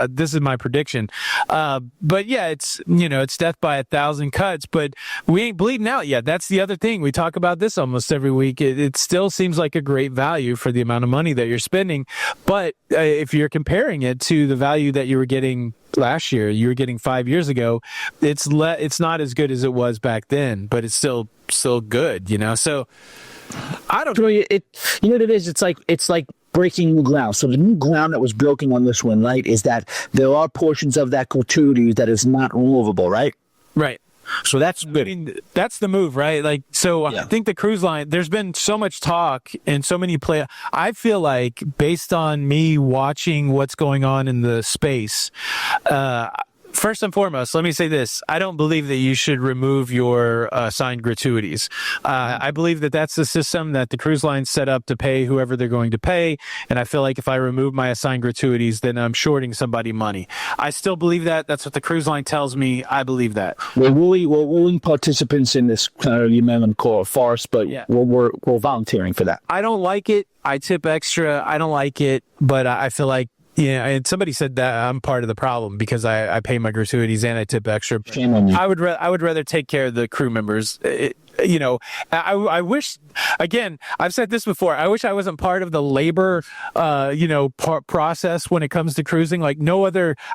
This is my prediction. But yeah, it's death by 1,000 cuts, but we ain't bleeding out yet. That's the other thing. We talk about this almost every week. It still seems like a great value for the amount of money that you're spending. But if you're comparing it to the value that you were getting last year, you were getting 5 years ago, it's not as good as it was back then, but it's still good, So I don't know. What it is? It's like breaking new ground. So the new ground that was broken on this one, right, is that there are portions of that gratuity that is not removable, right? Right. So that's good. I mean, that's the move, right? I think the cruise line, there's been so much talk and so many I feel like based on me watching what's going on in the space, first and foremost, let me say this. I don't believe that you should remove your assigned gratuities. I believe that that's the system that the cruise line set up to pay whoever they're going to pay. And I feel like if I remove my assigned gratuities, then I'm shorting somebody money. I still believe that. That's what the cruise line tells me. I believe that. We're willing participants in this you may call a farce, but yeah. we're volunteering for that. I don't like it. I tip extra. I don't like it, but I feel like, yeah, and somebody said that I'm part of the problem because I pay my gratuities and I tip extra. Shame on you. I would rather take care of the crew members. I wish, again, I've said this before, I wish I wasn't part of the labor, process when it comes to cruising. Like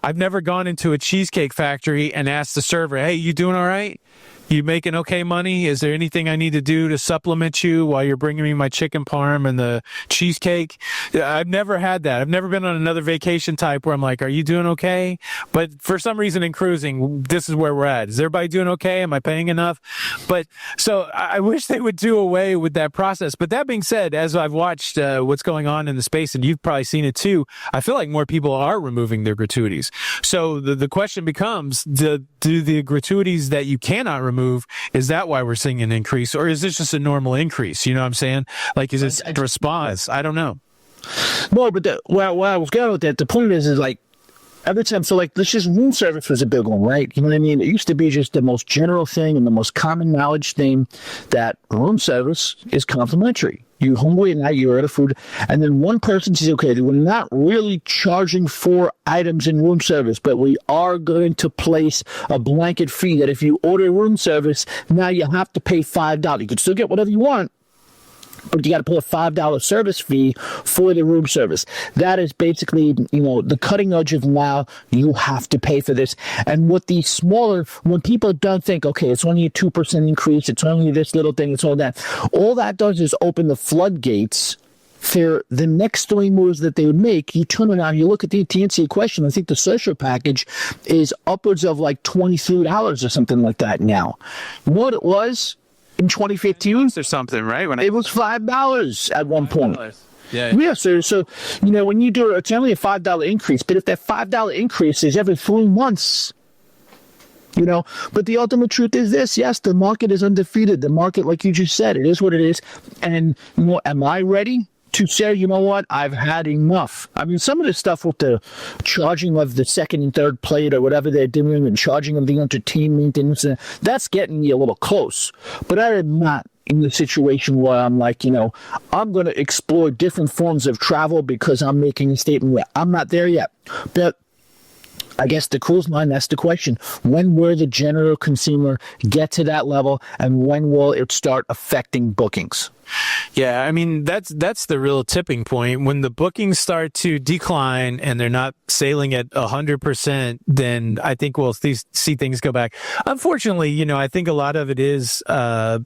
I've never gone into a cheesecake factory and asked the server, hey, you doing all right? You making okay money? Is there anything I need to do to supplement you while you're bringing me my chicken parm and the cheesecake? I've never had that. I've never been on another vacation type where I'm like, are you doing okay? But for some reason in cruising, this is where we're at. Is everybody doing okay? Am I paying enough? But so I wish they would do away with that process. But that being said, as I've watched what's going on in the space, and you've probably seen it too, I feel like more people are removing their gratuities. So the question becomes, do the gratuities that you cannot remove, is that why we're seeing an increase, or is this just a normal increase? You know what I'm saying? Like, is it a response? I don't know. No, but where I was going with that, the point is like, every time, so like, let's just room service was a big one, right? You know what I mean? It used to be just the most general thing and the most common knowledge thing that room service is complimentary. You're hungry at night, you order food, and then one person says, okay, we're not really charging for items in room service, but we are going to place a blanket fee that if you order room service, now you have to pay $5. You can still get whatever you want, but you got to pay a $5 service fee for the room service. That is basically, the cutting edge of now, you have to pay for this. And what the smaller, when people don't think, okay, it's only a 2% increase, it's only this little thing, it's all that does is open the floodgates for the next 3 moves that they would make. You turn around, you look at to answer your question, I think the social package is upwards of like $23 or something like that now. What it was in 2015 or something, right? It was $5 at one point. Yeah. So when you do it's only a $5 increase, but if that $5 increase is every 3 months, You know, but the ultimate truth is this: yes, the market is undefeated. The market, like you just said, it is what it is. And am I ready to say, you know what, I've had enough? I mean, some of the stuff with the charging of the second and third plate or whatever they're doing, and charging of the entertainment, and that's getting me a little close. But I am not in the situation where I'm like, I'm going to explore different forms of travel because I'm making a statement where I'm not there yet. But I guess the cruise line, that's the question. When will the general consumer get to that level, and when will it start affecting bookings? Yeah, I mean, that's the real tipping point. When the bookings start to decline and they're not sailing at 100%, then I think we'll see things go back. Unfortunately, I think a lot of it is a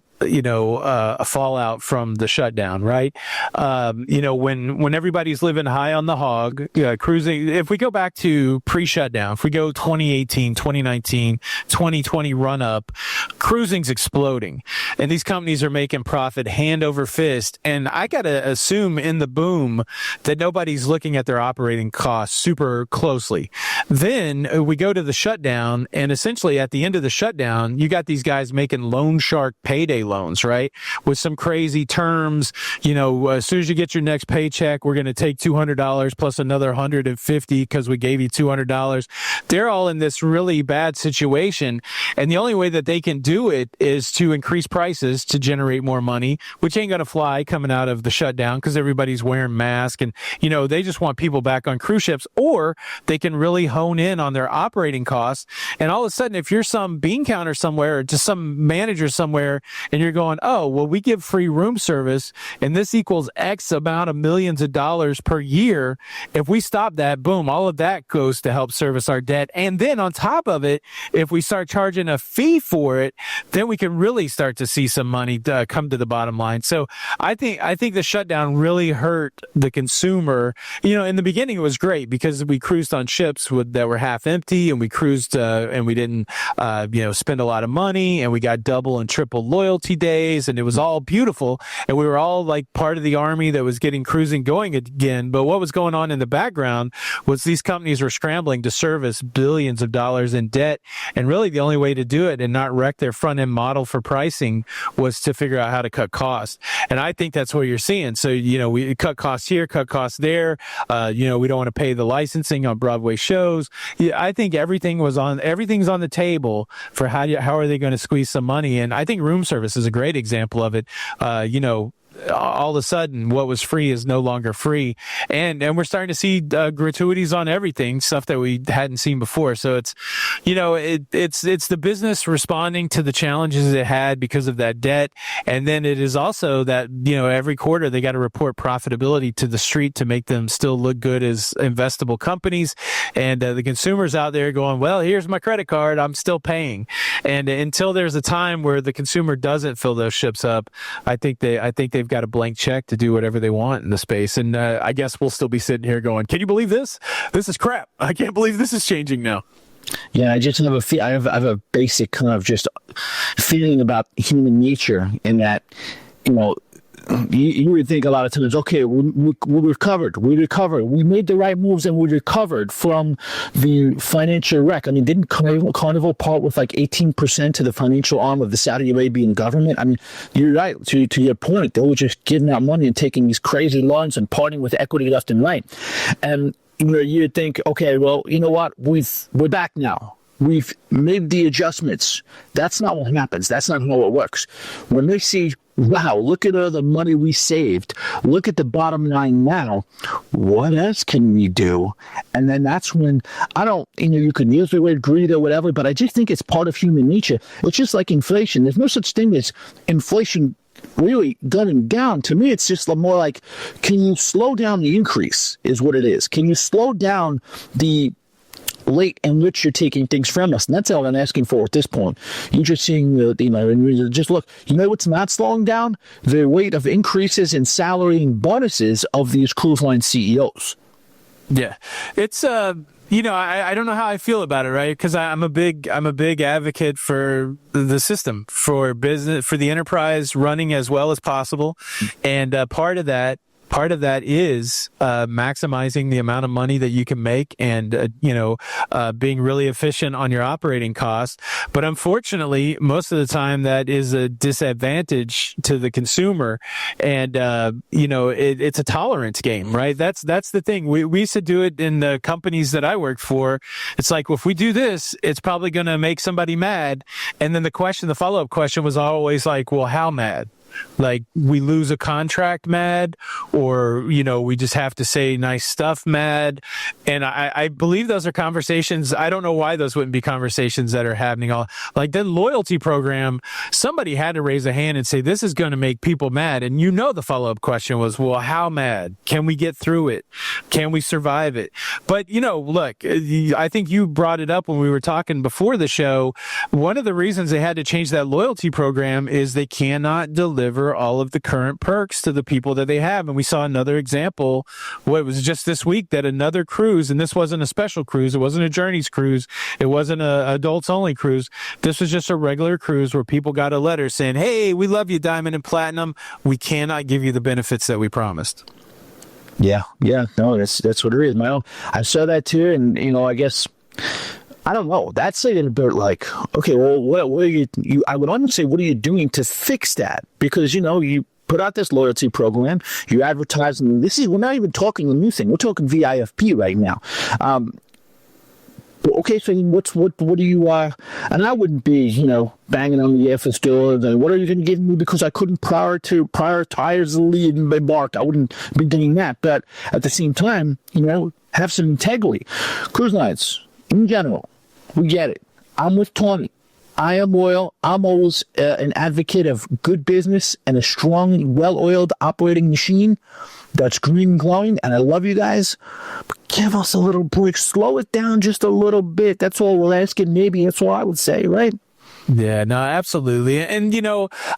fallout from the shutdown, right? When everybody's living high on the hog, cruising, if we go back to pre-shutdown, if we go 2018, 2019, 2020 run up, cruising's exploding, and these companies are making profit hand over fist. And I got to assume in the boom that nobody's looking at their operating costs super closely. Then we go to the shutdown, and essentially at the end of the shutdown, you got these guys making loan shark payday loans, right? With some crazy terms, as soon as you get your next paycheck, we're going to take $200 plus another $150 because we gave you $200. They're all in this really bad situation. And the only way that they can do it is to increase prices to generate more money, which ain't going to fly coming out of the shutdown because everybody's wearing masks, and, they just want people back on cruise ships. Or they can really hone in on their operating costs. And all of a sudden, if you're some bean counter somewhere or just some manager somewhere, and you're going, oh, well, we give free room service, and this equals X amount of millions of dollars per year. If we stop that, boom, all of that goes to help service our debt. And then on top of it, if we start charging a fee for it, then we can really start to see some money come to the bottom line. So I think the shutdown really hurt the consumer. In the beginning, it was great because we cruised on ships that were half empty, and we cruised and we didn't, spend a lot of money, and we got double and triple loyalty days, and it was all beautiful, and we were all like part of the army that was getting cruising going again. But what was going on in the background was these companies were scrambling to service billions of dollars in debt, and really the only way to do it and not wreck their front end model for pricing was to figure out how to cut costs. And I think that's what you're seeing. So we cut costs here, cut costs there. We don't want to pay the licensing on Broadway shows. I think everything's on the table for how are they going to squeeze some money. And I think room service is a great example of it. All of a sudden what was free is no longer free, and we're starting to see gratuities on everything, stuff that we hadn't seen before. So it's it's the business responding to the challenges it had because of that debt, and then it is also that every quarter they got to report profitability to the street to make them still look good as investable companies, and the consumers out there going, well, here's my credit card, I'm still paying. And until there's a time where the consumer doesn't fill those ships up, I think they've got a blank check to do whatever they want in the space. And I guess we'll still be sitting here going, can you believe this? This is crap. I can't believe this is changing now. Yeah, I just have I have a basic kind of just feeling about human nature in that, you would think a lot of times, okay, we recovered. We made the right moves, and we recovered from the financial wreck. I mean, didn't Carnival part with like 18% to the financial arm of the Saudi Arabian government? I mean, you're right. To your point, they were just giving out money and taking these crazy loans and parting with equity left and right. And you'd think, okay, well, you know what? We're back now. We've made the adjustments. That's not what happens. That's not how it works. When they see, wow, look at all the money we saved. Look at the bottom line now. What else can we do? And then that's when, you can use the word greed or whatever, but I just think it's part of human nature. It's just like inflation. There's no such thing as inflation really gunning down. To me, it's just more like, can you slow down the increase is what it is. Can you slow down the rate in which you're taking things from us? And that's all I'm asking for at this point. You're just seeing and just look, what's not slowing down? The rate of increases in salary and bonuses of these cruise line CEOs. Yeah, it's I don't know how I feel about it, right? Because I'm a big advocate for the system, for business, for the enterprise running as well as possible, and part of part of that is maximizing the amount of money that you can make and, being really efficient on your operating costs. But unfortunately, most of the time that is a disadvantage to the consumer. And, it's a tolerance game, right? That's the thing. We used to do it in the companies that I worked for. It's like, well, if we do this, it's probably going to make somebody mad. And then the follow-up question was always like, well, how mad? Like, we lose a contract mad, or, we just have to say nice stuff mad. And I believe those are conversations. I don't know why those wouldn't be conversations that are happening. Like the loyalty program, somebody had to raise a hand and say, this is going to make people mad. And the follow-up question was, well, how mad? Can we get through it? Can we survive it? But, look, I think you brought it up when we were talking before the show. One of the reasons they had to change that loyalty program is they cannot deliver all of the current perks to the people that they have. And we saw another example. What was just this week that another cruise, and this wasn't a special cruise, it wasn't a Journeys cruise, it wasn't a adults only cruise. This was just a regular cruise where people got a letter saying, hey, we love you, Diamond and Platinum. We cannot give you the benefits that we promised. Yeah. No, that's what it is, man. I saw that too, and I guess, I don't know. That's a little bit like, okay, well, what are you? I would almost say, what are you doing to fix that? Because you put out this loyalty program, you advertise, and we're not even talking the new thing. We're talking VIFP right now. Okay, so what do you? And I wouldn't be, banging on the office door. What are you going to give me because I couldn't prioritizely embark? I wouldn't be doing that. But at the same time, have some integrity. Cruise lines in general. We get it. I'm with Tony. I am loyal. I'm always an advocate of good business and a strong, well-oiled operating machine that's green and glowing. And I love you guys. But give us a little break. Slow it down just a little bit. That's all we're asking. Maybe that's what I would say, right? Yeah, no, absolutely. And,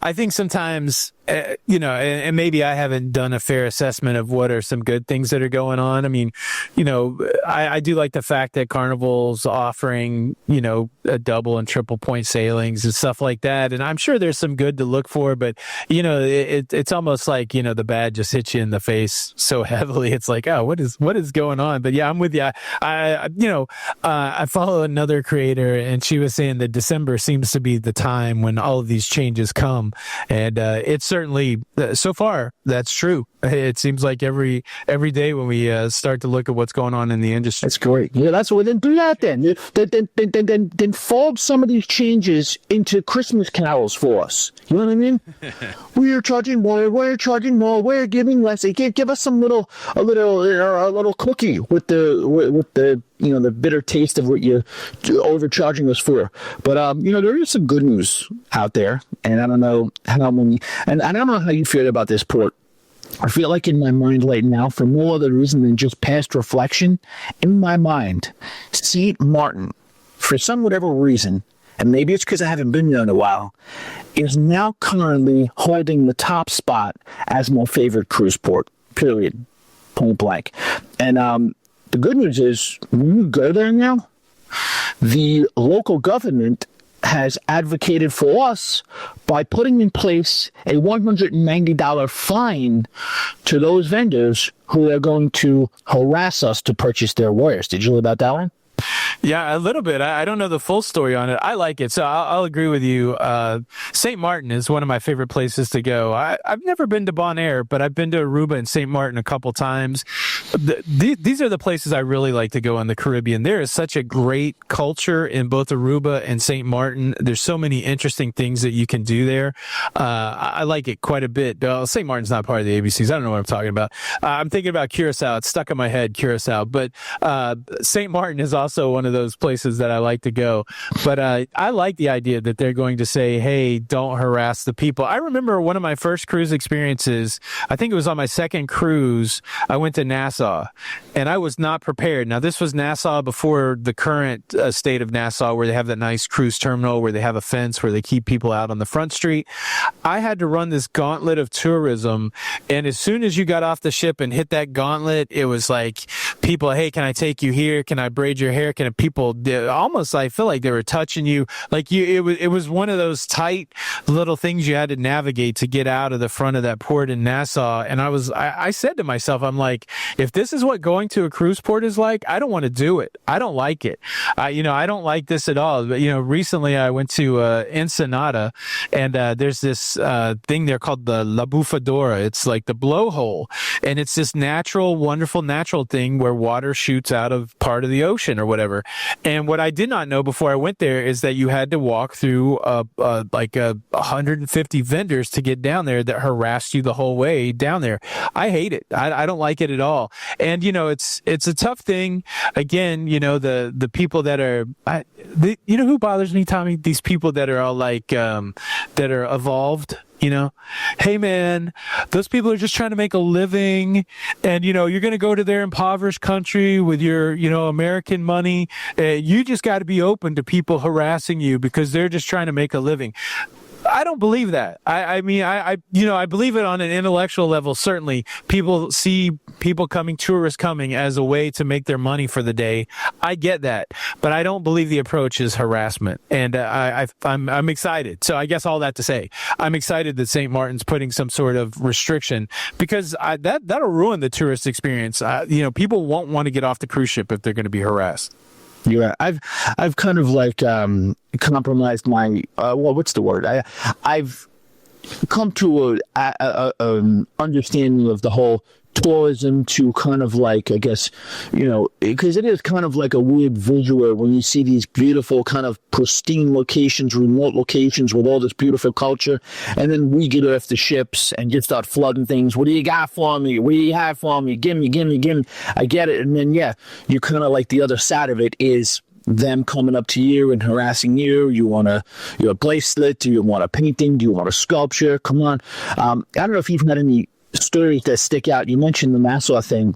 I think sometimes, and maybe I haven't done a fair assessment of what are some good things that are going on. I mean, I do like the fact that Carnival's offering, a double and triple point sailings and stuff like that. And I'm sure there's some good to look for, but, it's almost like, the bad just hits you in the face so heavily. It's like, oh, what is going on? But yeah, I'm with you. I follow another creator, and she was saying that December seems to be the time when all of these changes come. And it's certainly, so far, that's true. It seems like every day when we start to look at what's going on in the industry. That's great. Yeah, that's what. Then do that. Then fold some of these changes into Christmas carols for us. You know what I mean? We are charging more. We're charging more. We're giving less. Give us a little cookie with the the bitter taste of what you're overcharging us for. But there is some good news out there, and I don't know how many. And I don't know how you feel about this port. I feel like in my mind right now, for no other reason than just past reflection, in my mind, St. Martin, for some whatever reason, and maybe it's because I haven't been there in a while, is now currently holding the top spot as my favorite cruise port, period, point blank. And the good news is, when you go there now, the local government has advocated for us by putting in place a $190 fine to those vendors who are going to harass us to purchase their wares. Did you hear about that one? Yeah, a little bit. I don't know the full story on it. I like it, so I'll agree with you. St. Martin is one of my favorite places to go. I've never been to Bonaire, but I've been to Aruba and St. Martin a couple times. These are the places I really like to go in the Caribbean. There is such a great culture in both Aruba and St. Martin. There's so many interesting things that you can do there. I like it quite a bit. St. Martin's not part of the ABCs. I don't know what I'm talking about. I'm thinking about Curacao. It's stuck in my head, Curacao. But St. Martin is also one of those places that I like to go. But I like the idea that they're going to say, hey, don't harass the people. I remember one of my first cruise experiences, I think it was on my second cruise, I went to Nassau, and I was not prepared. Now, this was Nassau before the current state of Nassau, where they have that nice cruise terminal, where they have a fence, where they keep people out on the front street. I had to run this gauntlet of tourism, and as soon as you got off the ship and hit that gauntlet, it was like people, hey, can I take you here? Can I braid your hair? Almost, I feel like they were touching you. Like it was one of those tight little things you had to navigate to get out of the front of that port in Nassau. And I said to myself, I'm like, if this is what going to a cruise port is like, I don't want to do it. I don't like it. I don't like this at all. But, recently I went to Ensenada, and there's this thing there called the La Bufadora. It's like the blowhole. And it's this wonderful natural thing where water shoots out of part of the ocean or whatever. And what I did not know before I went there is that you had to walk through like 150 vendors to get down there that harassed you the whole way down there. I hate it. I don't like it at all. And, it's a tough thing. Again, the people that are, who bothers me, Tommy? These people that are all like, that are evolved. Hey man, those people are just trying to make a living, and you're going to go to their impoverished country with your American money. You just got to be open to people harassing you because they're just trying to make a living. I don't believe that. I mean, I believe it on an intellectual level. Certainly, people see tourists coming as a way to make their money for the day. I get that, but I don't believe the approach is harassment. And I'm excited. So I guess all that to say, I'm excited that St. Martin's putting some sort of restriction, because that'll ruin the tourist experience. People won't want to get off the cruise ship if they're going to be harassed. Yeah, I've kind of like compromised my what's the word? I've come to a understanding of the whole tourism to kind of like, I guess, because it is kind of like a weird visual when you see these beautiful kind of pristine locations, remote locations with all this beautiful culture, and then we get off the ships and just start flooding things. What do you got for me? What do you have for me? Give me. I get it. And then, you kind of like the other side of it is them coming up to you and harassing you. You want a bracelet? Do you want a painting? Do you want a sculpture? Come on. I don't know if you've had any stories that stick out. You mentioned the Nassau thing.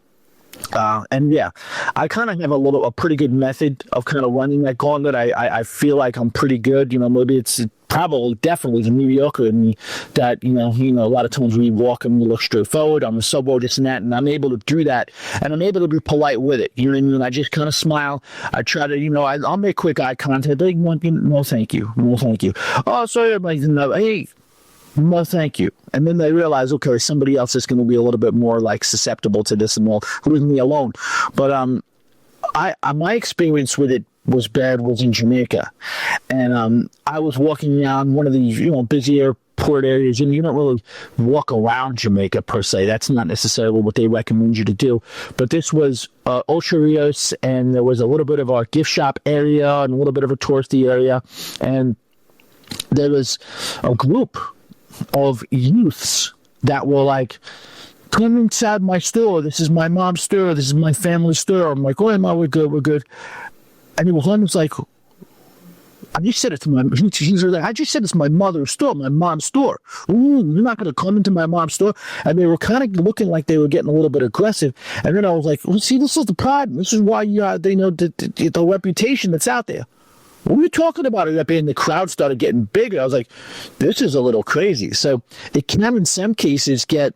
And I kind of have a pretty good method of kind of running that gauntlet. I feel like I'm pretty good. Maybe it's definitely the New Yorker in me that, a lot of times we walk and we look straight forward on the subway, this and that, and I'm able to do that, and I'm able to be polite with it. You know what I mean? I just kind of smile. I try to, I'll make quick eye contact. Like, no, thank you. No, thank you. Oh, sorry, everybody's hey, no, thank you. And then they realize, okay, somebody else is going to be a little bit more like susceptible to this and will leave me alone. But my experience with it was in Jamaica, and I was walking around one of these busier port areas, and you don't really walk around Jamaica per se. That's not necessarily what they recommend you to do. But this was Ocho Rios, and there was a little bit of our gift shop area and a little bit of a touristy area, and there was a group of youths that were like, come inside my store. This is my mom's store. This is my family's store. I'm like, oh, Emma, we're good. And he was like, I just said it to my, I just said it's my mother's store, my mom's store. Ooh, you're not going to come into my mom's store? And they were kind of looking like they were getting a little bit aggressive. And then I was like, well, see, this is the problem. This is why they know the reputation that's out there. What were you talking about it? And the crowd started getting bigger. I was like, this is a little crazy. So it can, in some cases, get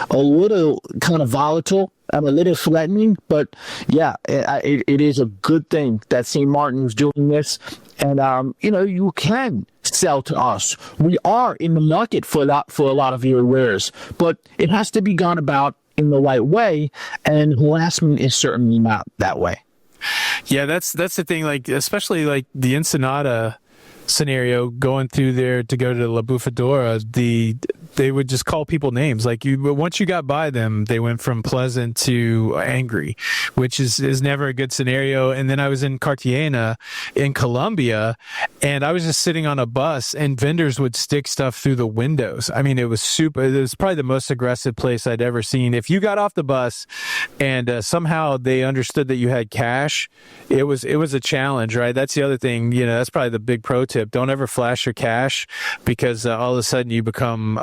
a little kind of volatile and a little threatening. But it is a good thing that St. Martin is doing this. And, you can sell to us. We are in the market for a lot of your wares. But it has to be gone about in the right way. And harassment is certainly not that way. Yeah, that's the thing, like, especially like the Ensenada scenario, going through there to go to La Bufadora, they would just call people names. Like, once you got by them, they went from pleasant to angry, which is never a good scenario. And then I was in Cartagena in Colombia, and I was just sitting on a bus, and vendors would stick stuff through the windows. I mean, it was probably the most aggressive place I'd ever seen. If you got off the bus and somehow they understood that you had cash, it was a challenge, right? That's the other thing. That's probably the big pro tip. Don't ever flash your cash, because all of a sudden you become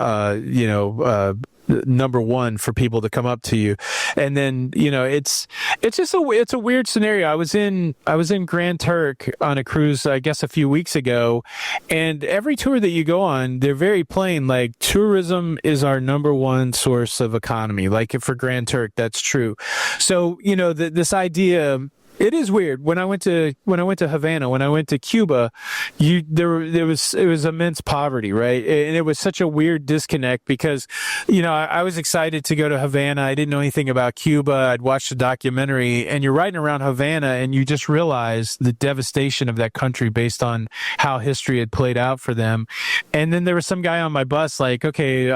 number one for people to come up to you. And then, it's just it's a weird scenario. I was in Grand Turk on a cruise, I guess a few weeks ago, and every tour that you go on, they're very plain, like tourism is our number one source of economy. Like for Grand Turk, that's true. So, this idea, it is weird. When I went to Havana, when I went to Cuba, it was immense poverty, right? And it was such a weird disconnect because, I was excited to go to Havana. I didn't know anything about Cuba. I'd watched the documentary, and you're riding around Havana, and you just realize the devastation of that country based on how history had played out for them. And then there was some guy on my bus like, okay,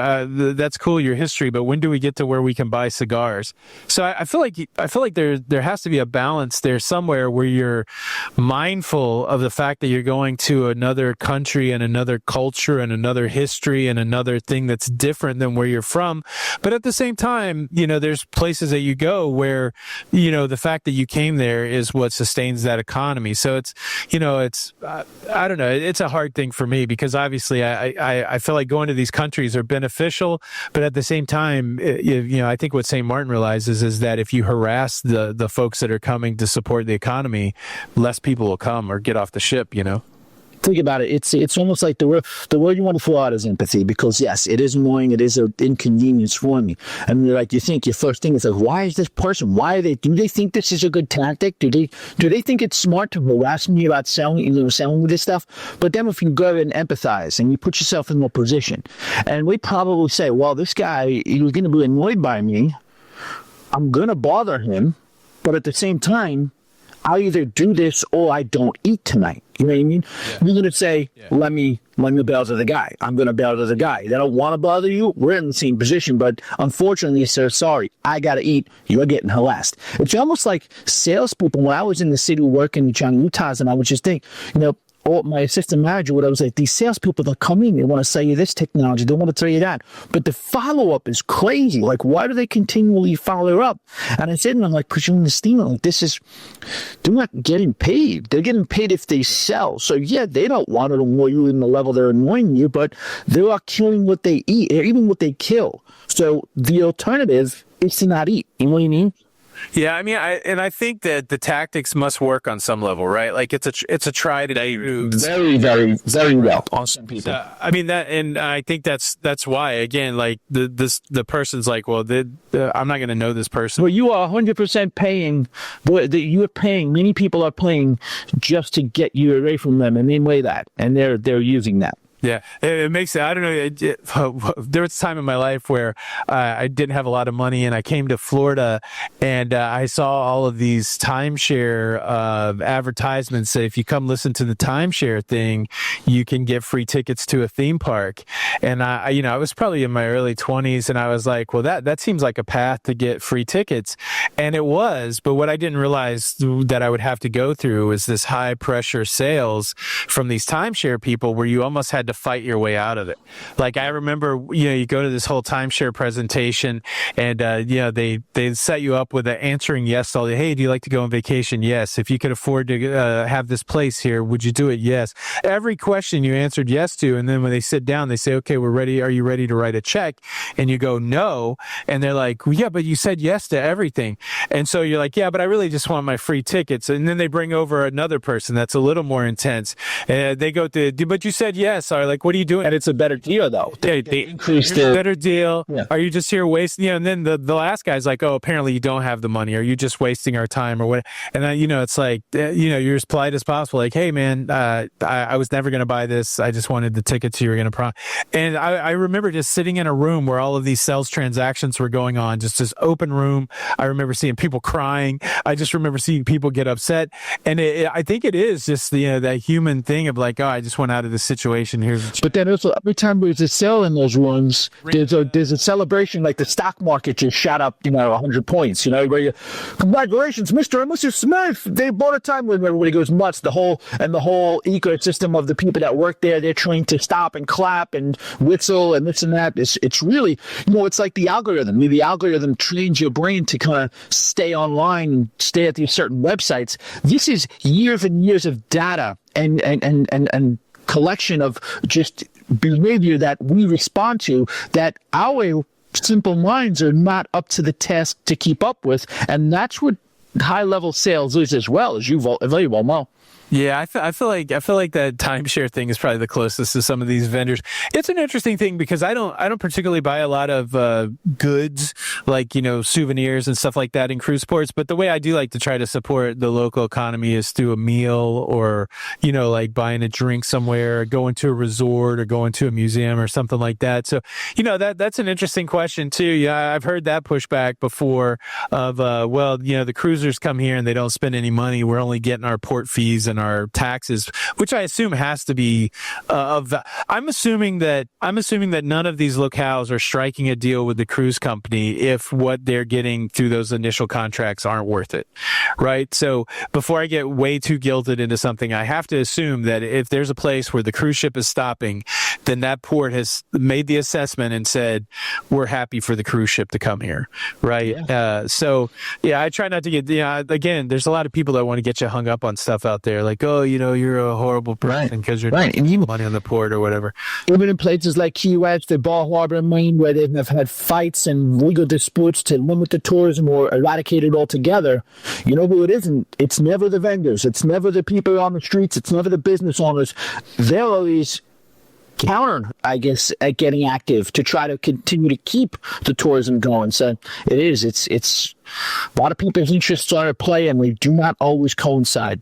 that's cool, your history, but when do we get to where we can buy cigars? So I feel like there has to be a balance there somewhere where you're mindful of the fact that you're going to another country and another culture and another history and another thing that's different than where you're from. But at the same time, there's places that you go where, the fact that you came there is what sustains that economy. So it's I don't know. It's a hard thing for me because obviously I feel like going to these countries are beneficial, but at the same time, I think what St. Martin realizes is that if you harass the folks that are coming to support the economy, less people will come or get off the ship, Think about it. It's almost like the word you want to throw out is empathy, because yes, it is annoying. It is an inconvenience for me. And like you think your first thing is like, why is this person? Do they think this is a good tactic? Do they think it's smart to harass me about selling this stuff? But then if you go and empathize and you put yourself in their position, and we probably say, well, this guy, he's going to be annoyed by me. I'm going to bother him, but at the same time, I'll either do this or I don't eat tonight. You know what I mean? Yeah. You're going to say, let me bail to the guy. I'm going to bail to the guy. They don't want to bother you. We're in the same position. But unfortunately, sir, sorry, I got to eat. You're getting harassed. It's almost like salespeople. When I was in the city working in China, Utah, and I would just think, or my assistant manager, what I was like, these salespeople that come in, they want to sell you this technology, they want to tell you that. But the follow-up is crazy. Like, why do they continually follow up? And I said, and I'm like, pushing the steam, like, they're not getting paid. They're getting paid if they sell. So, yeah, they don't want to annoy you in the level they're annoying you, but they are killing what they eat, or even what they kill. So the alternative is to not eat. You know what I mean? Yeah, I mean, I think that the tactics must work on some level, right? Like it's a tried and true. Very, very, very well on some people. I mean that, and I think that's why again, like the person's like, well, I'm not going to know this person. Well, you are 100% paying. You are paying. Many people are paying just to get you away from them, and they weigh that, and they're using that. Yeah, it makes it, I don't know. There was a time in my life where I didn't have a lot of money, and I came to Florida, and I saw all of these timeshare advertisements that if you come listen to the timeshare thing, you can get free tickets to a theme park. And I was probably in my early 20s, and I was like, well, that seems like a path to get free tickets. And it was, but what I didn't realize that I would have to go through was this high pressure sales from these timeshare people where you almost had to fight your way out of it. Like I remember, you go to this whole timeshare presentation, and they set you up with an answering yes all day. Hey, do you like to go on vacation? Yes. If you could afford to have this place here, would you do it? Yes. Every question you answered yes to, and then when they sit down, they say, okay, we're ready. Are you ready to write a check? And you go, no. And they're like, well, yeah, but you said yes to everything. And so you're like, yeah, but I really just want my free tickets. And then they bring over another person that's a little more intense. They go to, but you said yes. Are like, what are you doing? And it's a better deal, though. They increase the better deal. Yeah. Are you just here wasting? And then the last guy's like, oh, apparently you don't have the money. Are you just wasting our time or what? And then, it's like, you're as polite as possible. Like, hey, man, I was never going to buy this. I just wanted the tickets you were going to And I remember just sitting in a room where all of these sales transactions were going on, just this open room. I remember seeing people crying. I just remember seeing people get upset. And I think it is just that human thing of like, oh, I just went out of this situation. But then also every time there's a sale in those rooms, there's a celebration, like the stock market just shot up, 100 points. Where congratulations, Mr. and Mrs. Smith. They bought a time when everybody goes nuts. The whole ecosystem of the people that work there, they're trained to stop and clap and whistle and this and that. It's really, it's like the algorithm. The algorithm trains your brain to kind of stay online and stay at these certain websites. This is years and years of data and collection of just behavior that we respond to, that our simple minds are not up to the task to keep up with, and that's what high-level sales is as well, as you very well know. Yeah, I feel like that timeshare thing is probably the closest to some of these vendors. It's an interesting thing because I don't particularly buy a lot of goods like, souvenirs and stuff like that in cruise ports. But the way I do like to try to support the local economy is through a meal or, like buying a drink somewhere, or going to a resort or going to a museum or something like that. So, that's an interesting question too. Yeah, I've heard that pushback before of, the cruisers come here and they don't spend any money. We're only getting our port fees and our taxes, which I assume has to be I'm assuming that none of these locales are striking a deal with the cruise company if what they're getting through those initial contracts aren't worth it, right? So before I get way too guilted into something, I have to assume that if there's a place where the cruise ship is stopping, then that port has made the assessment and said, we're happy for the cruise ship to come here, right? Yeah. I try not to get, again, there's a lot of people that want to get you hung up on stuff out there. Like, you're a horrible person because you're not spending money on the port or whatever. Even in places like Key West, the Bar Harbor and Maine, where they've had fights and legal disputes to limit the tourism or eradicate it altogether, you know who it isn't? It's never the vendors. It's never the people on the streets. It's never the business owners. They're always counter, I guess, at getting active to try to continue to keep the tourism going. So it's a lot of people's interests are at play, and we do not always coincide.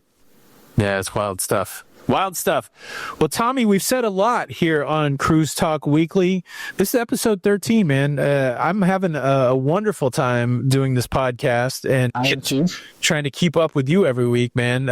Yeah, it's wild stuff. Wild stuff. Well, Tommy, we've said a lot here on Cruise Talk Weekly. This is episode 13, man. I'm having a wonderful time doing this podcast and trying to keep up with you every week, man.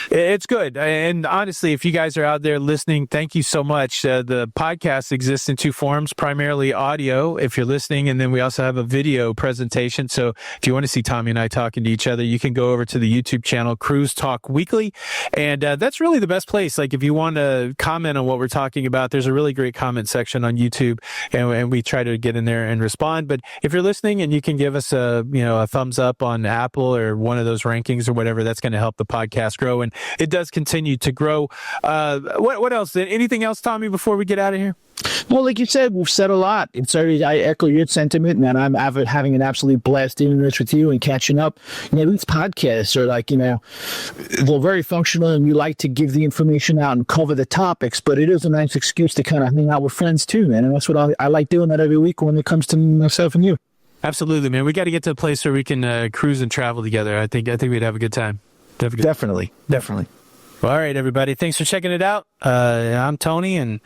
It's good. And honestly, if you guys are out there listening, thank you so much. The podcast exists in two forms, primarily audio if you're listening, and then we also have a video presentation. So if you want to see Tommy and I talking to each other, you can go over to the YouTube channel, Cruise Talk Weekly. And that's really the best place. Like if you want to comment on what we're talking about, there's a really great comment section on YouTube, and we try to get in there and respond. But if you're listening and you can give us a thumbs up on Apple or one of those rankings or whatever, that's going to help the podcast grow, and it does continue to grow. What else? Anything else, Tommy, before we get out of here? Well, like you said, we've said a lot. I echo your sentiment, and I'm having an absolute blast doing this with you and catching up. These podcasts are like, they're very functional, and we like to give the information out and cover the topics, but it is a nice excuse to kind of hang out with friends too, man. And that's what I like doing that every week when it comes to myself and you. Absolutely, man. We got to get to a place where we can cruise and travel together. I think we'd have a good time. Definitely. Well, all right, everybody. Thanks for checking it out. I'm Tony, and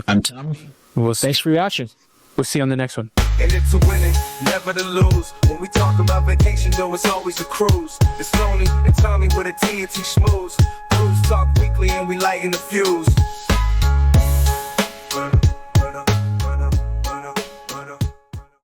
I'm Tommy. Thanks for watching. We'll see you on the next one. And it's a winning, never to lose. When we talk about vacation, though, it's always a cruise. It's Tony and Tommy with a T&T schmooze. Cruise Talk Weekly, and we lighten the fuse.